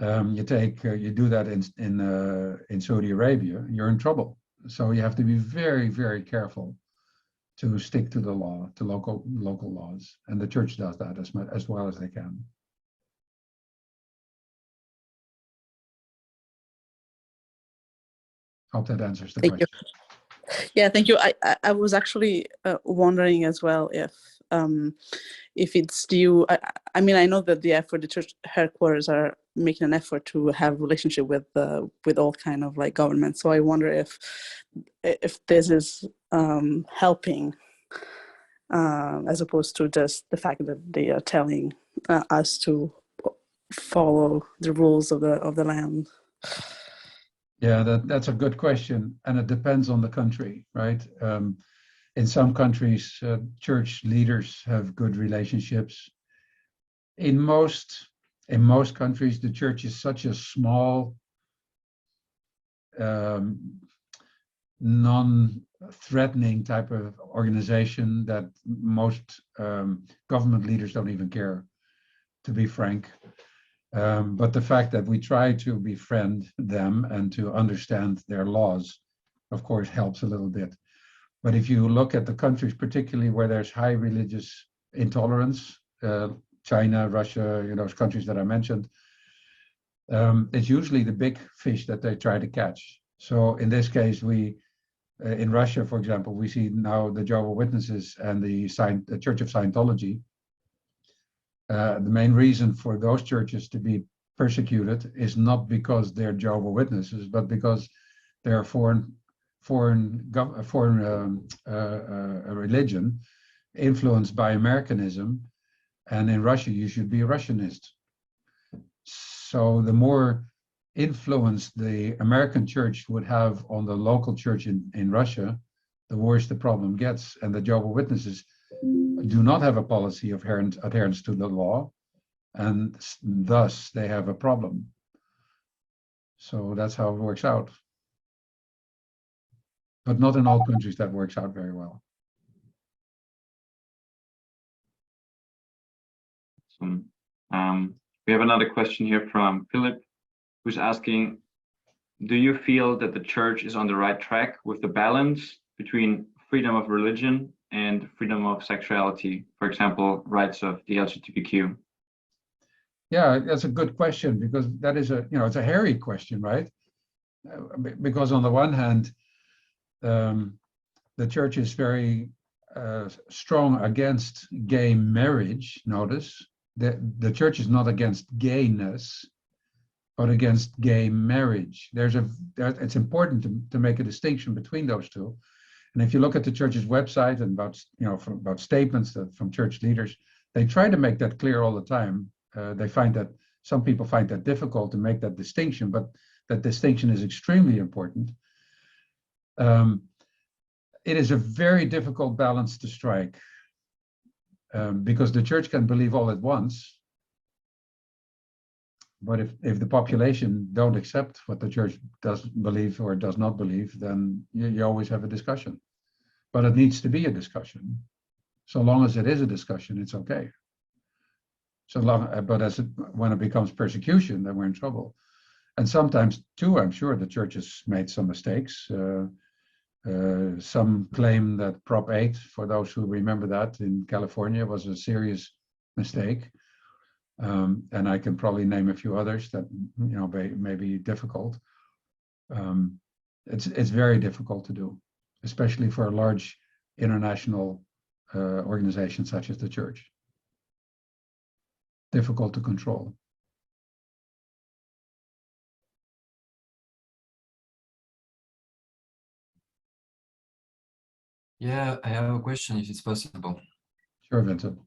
You do that in Saudi Arabia, you're in trouble. So you have to be very, very careful to stick to the law, to local laws, and the church does that as well as they can. Hope that answers the Thank you. question. Yeah, thank you. I was actually wondering as well if it's due. I mean, I know that the church headquarters are making an effort to have relationship with all kind of like government. So I wonder if this is helping, as opposed to just the fact that they are telling us to follow the rules of the land. Yeah, that's a good question, and it depends on the country, right? In some countries, church leaders have good relationships. In most countries, the church is such a small, non-threatening type of organization that most government leaders don't even care, to be frank. But the fact that we try to befriend them and to understand their laws, of course, helps a little bit. But if you look at the countries, particularly where there's high religious intolerance, China, Russia, those countries that I mentioned, it's usually the big fish that they try to catch. So in this case, in Russia, for example, we see now the Jehovah's Witnesses and the Church of Scientology. The main reason for those churches to be persecuted is not because they're Jehovah's Witnesses, but because they're a foreign religion influenced by Americanism, and in Russia you should be a Russianist. So the more influence the American church would have on the local church in Russia, the worse the problem gets. And the Jehovah's Witnesses do not have a policy of adherence to the law, and thus they have a problem. So that's how it works out. But not in all countries that works out very well. We have another question here from Philip, who's asking, do you feel that the church is on the right track with the balance between freedom of religion and freedom of sexuality, for example, rights of the LGBTQ? Yeah, that's a good question, because that is it's a hairy question, right? Because on the one hand, the church is very strong against gay marriage. Notice that the church is not against gayness, but against gay marriage. It's important to make a distinction between those two. And if you look at the church's website and about statements from church leaders, they try to make that clear all the time. They find that some people find that difficult to make that distinction, but that distinction is extremely important. It is a very difficult balance to strike, because the church can believe all at once, but if the population don't accept what the church does believe or does not believe, then you always have a discussion. But it needs to be a discussion. So long as it is a discussion, it's okay. But when it becomes persecution, then we're in trouble. And sometimes too, I'm sure the church has made some mistakes. Some claim that Prop 8, for those who remember that, in California was a serious mistake. And I can probably name a few others that may be difficult. It's very difficult to do, especially for a large international organization such as the church. Difficult to control. Yeah, I have a question if it's possible. Sure, Vincent.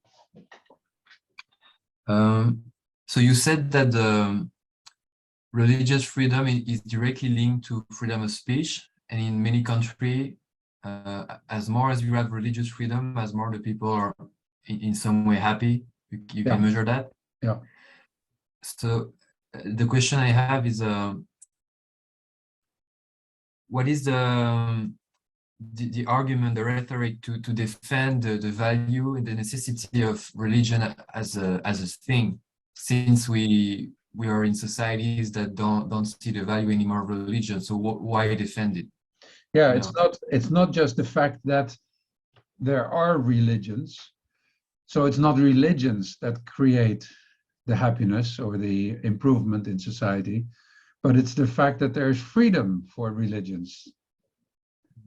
So you said that the religious freedom is directly linked to freedom of speech, and in many countries, as more as you have religious freedom, as more the people are in some way happy, you can measure that. Yeah. So the question I have is, what is the argument, the rhetoric to defend the value and the necessity of religion as a thing, since we are in societies that don't see the value anymore of religion? So why defend it? Yeah, Yeah. it's not just the fact that there are religions. So it's not religions that create the happiness or the improvement in society, but it's the fact that there is freedom for religions,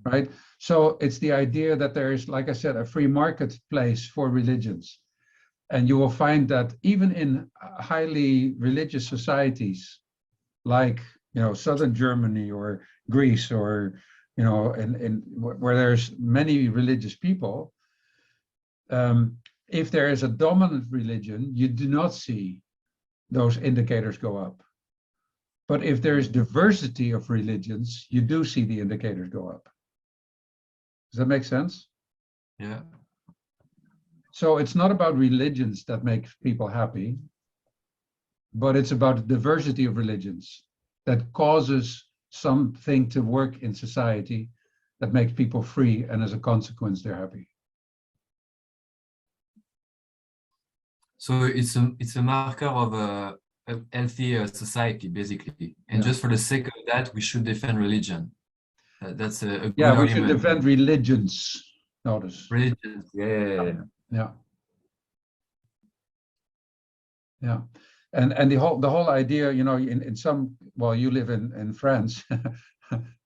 right? So it's the idea that there is, like I said, a free marketplace for religions. And you will find that even in highly religious societies, like, you know, southern Germany or Greece, or, you know, in where there's many religious people, if there is a dominant religion, you do not see those indicators go up. But if there is diversity of religions, you do see the indicators go up. Does that make sense? Yeah. So it's not about religions that make people happy, but it's about the diversity of religions that causes something to work in society that makes people free, and as a consequence, they're happy. So it's a marker of a healthy society, basically. And Yeah. just for the sake of that, we should defend religion. That's a good Yeah, we argument. should defend religions. Notice. Religion. Yeah. Yeah. Yeah. And the whole idea, you know, in some, well, you live in France.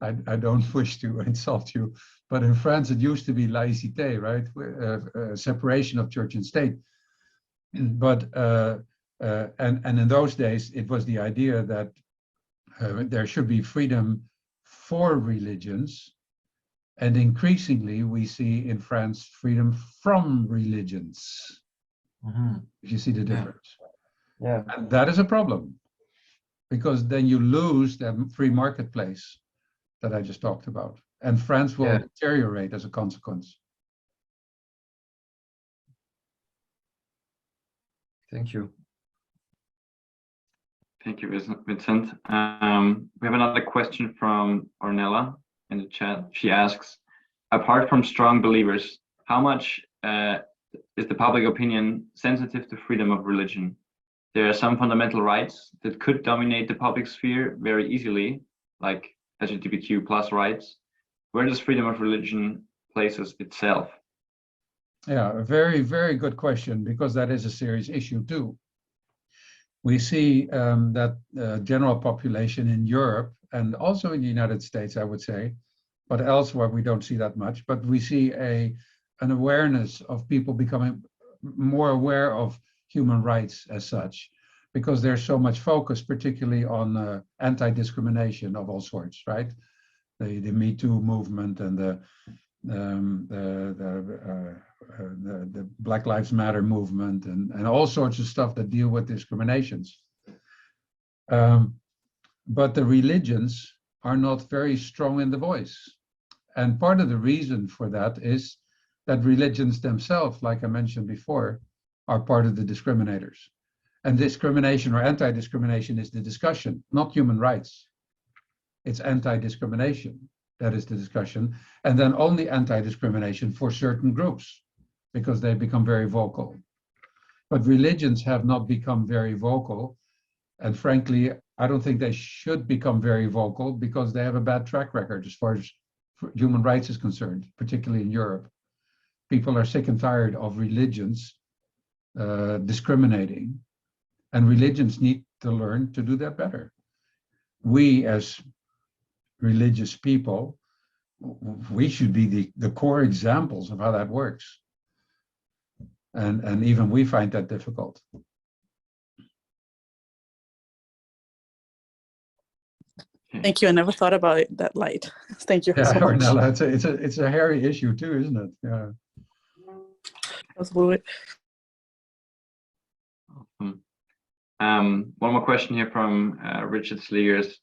I don't wish to insult you, but in France it used to be laïcité, right? Separation of church and state. But and in those days it was the idea that there should be freedom for religions, and increasingly we see in France freedom from religions. Mhm. If you see the difference. Yeah. And that is a problem, because then you lose that free marketplace that I just talked about, and France will deteriorate as a consequence. Thank you. Thank you, Vincent. We have another question from Ornella in the chat. She asks, apart from strong believers, how much is the public opinion sensitive to freedom of religion? There are some fundamental rights that could dominate the public sphere very easily, like LGBTQ plus rights. Where does freedom of religion places itself? Yeah, a very, very good question, because that is a serious issue too. We see that general population in Europe, and also in the United States, I would say, but elsewhere we don't see that much, but we see an awareness of people becoming more aware of human rights as such, because there's so much focus, particularly on anti-discrimination of all sorts, right? The Me Too movement and the Black Lives Matter movement and all sorts of stuff that deal with discriminations. But the religions are not very strong in the voice. And part of the reason for that is that religions themselves, like I mentioned before, are part of the discriminators. And discrimination or anti-discrimination is the discussion, not human rights. It's anti-discrimination. That is the discussion. And then only anti-discrimination for certain groups, because they become very vocal. But religions have not become very vocal. And frankly, I don't think they should become very vocal, because they have a bad track record as far as human rights is concerned, particularly in Europe. People are sick and tired of religions discriminating, and religions need to learn to do that better. We as religious people, we should be the core examples of how that works. And even we find that difficult. Thank you. I never thought about it that light. Thank you so much. Ornella, it's a hairy issue too, isn't it? Yeah. Absolutely. One more question here from Richard Sliggers.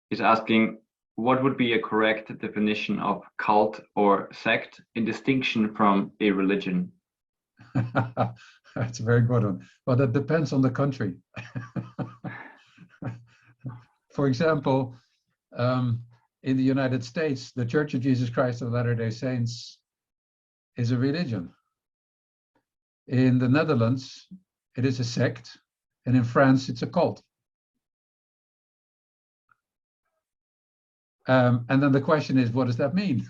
He's asking, what would be a correct definition of cult or sect in distinction from a religion? That's a very good one. Well, that depends on the country. For example, in the United States, the Church of Jesus Christ of Latter-day Saints is a religion. In the Netherlands, it is a sect, and in France, it's a cult. And then the question is, what does that mean?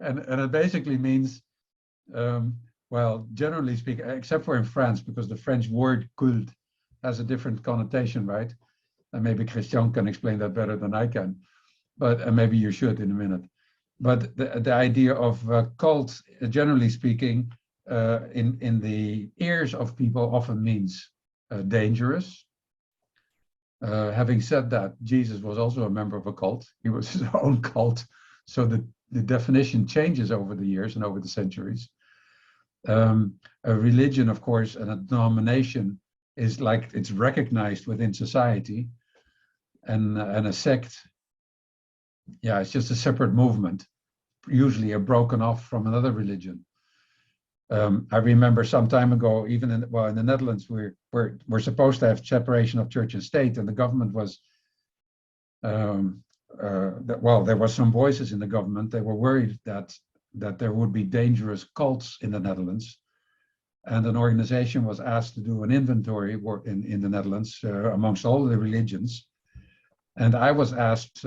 and it basically means, well, generally speaking, except for in France, because the French word culte has a different connotation, right? And maybe Christian can explain that better than I can, but maybe you should in a minute. But the idea of cult, generally speaking, in the ears of people often means dangerous. Having said that, Jesus was also a member of a cult. He was his own cult. So the definition changes over the years and over the centuries. A religion, of course, and a denomination is like it's recognized within society. And a sect, yeah, it's just a separate movement, usually broken off from another religion. I remember some time ago, even in the Netherlands, we're supposed to have separation of church and state, and the government was, there were some voices in the government. They were worried that there would be dangerous cults in the Netherlands, and an organization was asked to do an inventory in the Netherlands amongst all the religions. And I was asked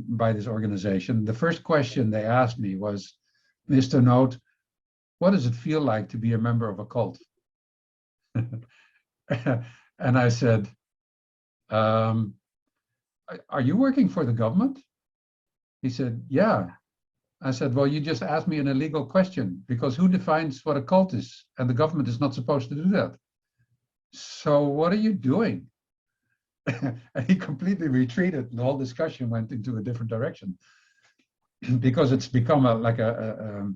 by this organization, the first question they asked me was, Mr. Noot, what does it feel like to be a member of a cult? And I said, are you working for the government? He said, yeah. I said, well, you just asked me an illegal question, because who defines what a cult is? And the government is not supposed to do that. So what are you doing? And he completely retreated, and the whole discussion went into a different direction because it's become a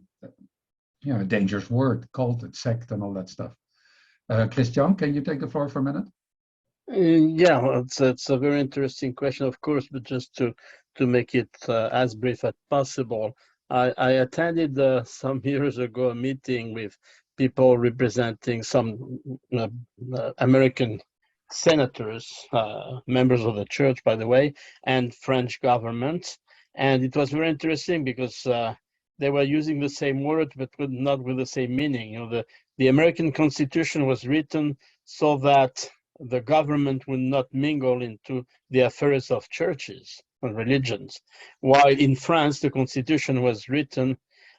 dangerous word, cult, sect, and all that stuff. Christian, can you take the floor for a minute? Yeah, well, it's a very interesting question, of course, but just to make it as brief as possible, I attended some years ago a meeting with people representing some American senators, members of the church, by the way, and French government. And it was very interesting because they were using the same word, but not with the same meaning. You know, the American Constitution was written so that the government would not mingle into the affairs of churches and religions. While in France, the Constitution was written,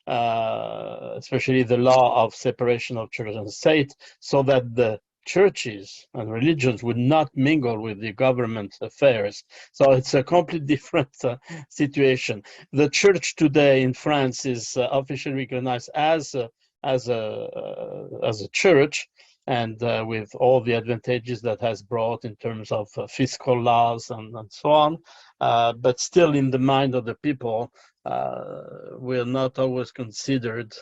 especially the law of separation of church and state, so that the churches and religions would not mingle with the government affairs. So it's a completely different situation. The church today in France is officially recognized as a church, and with all the advantages that has brought in terms of fiscal laws and so on. But still in the mind of the people, we're not always considered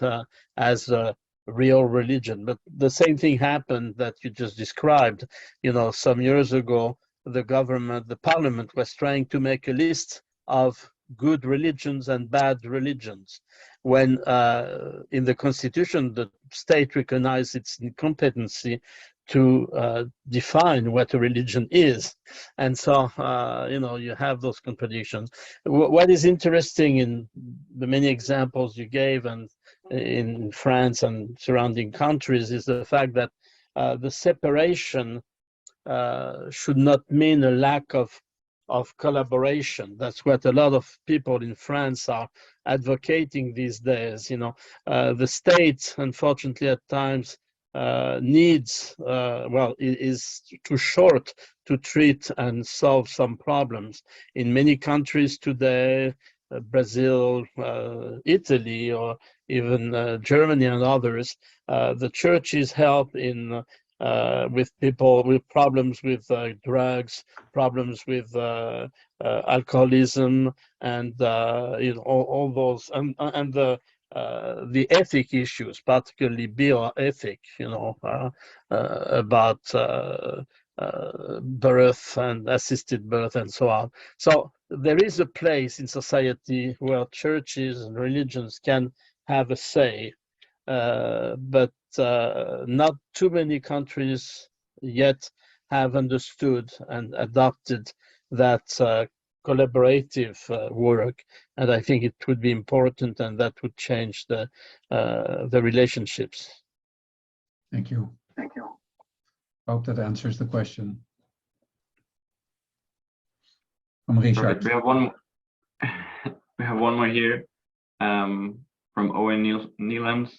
as a real religion. But the same thing happened that you just described. You know, some years ago, the government, the parliament was trying to make a list of good religions and bad religions, when in the Constitution, the state recognized its incompetency to define what a religion is. And so, you have those contradictions. What is interesting in the many examples you gave and in France and surrounding countries is the fact that the separation should not mean a lack of collaboration. That's what a lot of people in France are advocating these days. You know, the state, unfortunately, at times needs, is too short to treat and solve some problems. In many countries today, Brazil, Italy, or even Germany and others, the churches help in with people with problems with drugs, problems with alcoholism, and all those, and the ethic issues, particularly bioethic, about birth and assisted birth and so on. So there is a place in society where churches and religions can have a say, but not too many countries yet have understood and adopted that collaborative work, and I think it would be important, and that would change the relationships. Thank you. Hope that answers the question. from Perfect. Richard. We have one. We have one more here from Owen Neelams.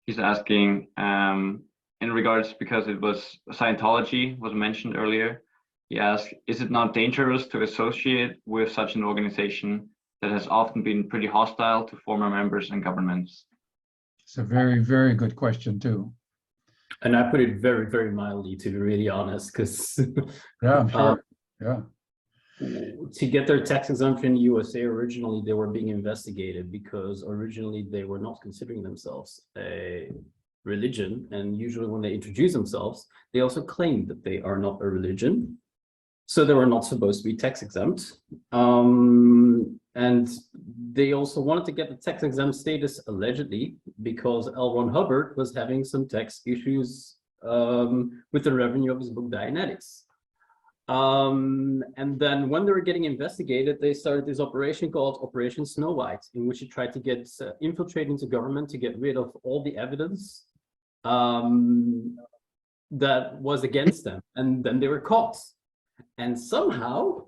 He's asking in regards, because it was Scientology was mentioned earlier. He asked, is it not dangerous to associate with such an organization that has often been pretty hostile to former members and governments? It's a very, very good question too. And I put it very, very mildly, to be really honest, because Yeah, I'm sure. Yeah. to get their tax exemption in USA, originally they were being investigated because originally they were not considering themselves a religion. And usually when they introduce themselves, they also claim that they are not a religion. So they were not supposed to be tax exempt. And they also wanted to get the tax exempt status allegedly because L. Ron Hubbard was having some tax issues with the revenue of his book Dianetics. And then when they were getting investigated, they started this operation called Operation Snow White, in which they tried to get infiltrate into government to get rid of all the evidence that was against them. And then they were caught. And somehow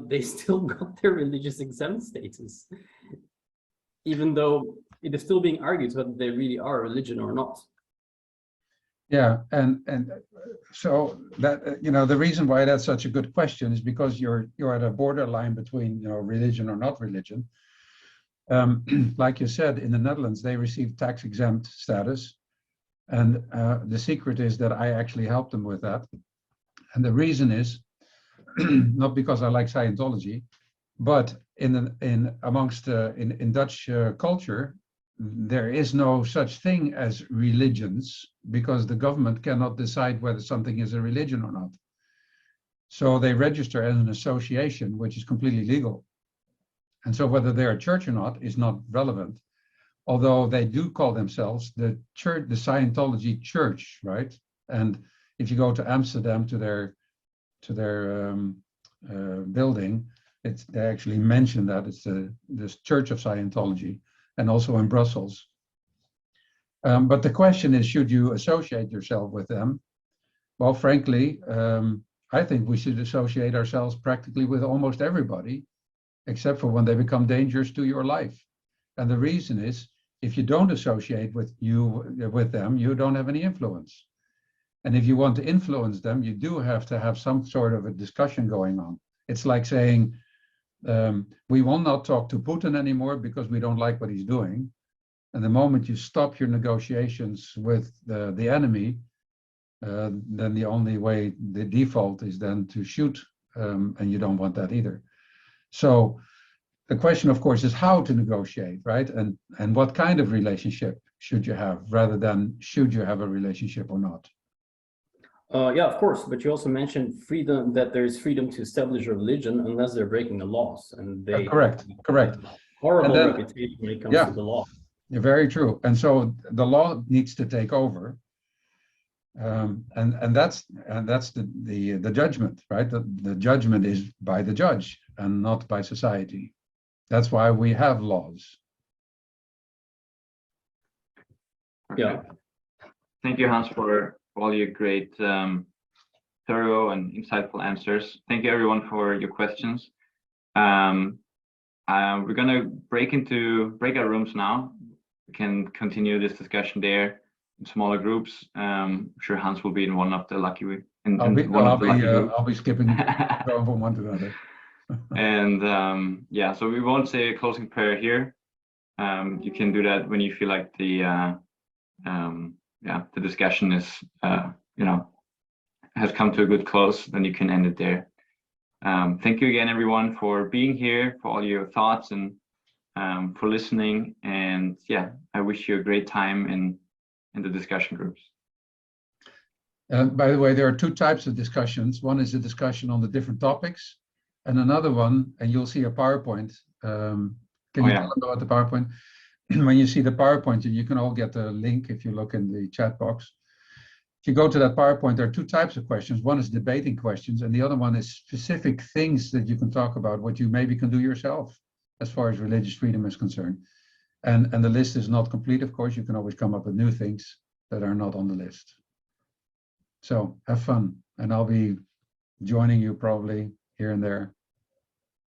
they still got their religious exempt status, even though it is still being argued whether they really are a religion or not. Yeah, and so that the reason why that's such a good question is because you're at a borderline between religion or not religion. Like you said, in the Netherlands they received tax exempt status, and the secret is that I actually helped them with that, and the reason is not because I like Scientology, but in Dutch culture. There is no such thing as religions because the government cannot decide whether something is a religion or not. So they register as an association, which is completely legal. And so whether they're a church or not is not relevant, although they do call themselves the church, the Scientology Church, right? And if you go to Amsterdam to their building, they actually mention that it's this Church of Scientology. And also in Brussels. But the question is, should you associate yourself with them? Well, frankly, I think we should associate ourselves practically with almost everybody, except for when they become dangerous to your life. And the reason is, if you don't associate with them, you don't have any influence. And if you want to influence them, you do have to have some sort of a discussion going on. It's like saying, we will not talk to Putin anymore because we don't like what he's doing. And the moment you stop your negotiations with the enemy, then the only way, the default is then to shoot, and you don't want that either. So the question, of course, is how to negotiate, right? And what kind of relationship should you have, rather than should you have a relationship or not? Yeah, of course, but you also mentioned freedom, that there is freedom to establish a religion unless they're breaking the laws, and they correct. horrible then, reputation when it comes to the law. Very true. And so the law needs to take over, and that's the judgment, right? The judgment is by the judge and not by society. That's why we have laws. Yeah. Thank you, Hans, for all your great, thorough and insightful answers. Thank you, everyone, for your questions. We're going to break into breakout rooms now. We can continue this discussion there in smaller groups. I'm sure Hans will be in one of the lucky groups. I'll be skipping going from one to the other. And yeah, so we won't say a closing prayer here. You can do that when you feel like the discussion is has come to a good close. Then you can end it there. Thank you again, everyone, for being here, for all your thoughts, and for listening. And yeah, I wish you a great time in the discussion groups. By the way, there are two types of discussions. One is a discussion on the different topics, and another one, and you'll see a PowerPoint. Can you tell them about the PowerPoint? When you see the PowerPoint, and you can all get the link if you look in the chat box. If you go to that PowerPoint, there are two types of questions. One is debating questions, and the other one is specific things that you can talk about, what you maybe can do yourself as far as religious freedom is concerned. And the list is not complete, of course. You can always come up with new things that are not on the list. So have fun, and I'll be joining you probably here and there.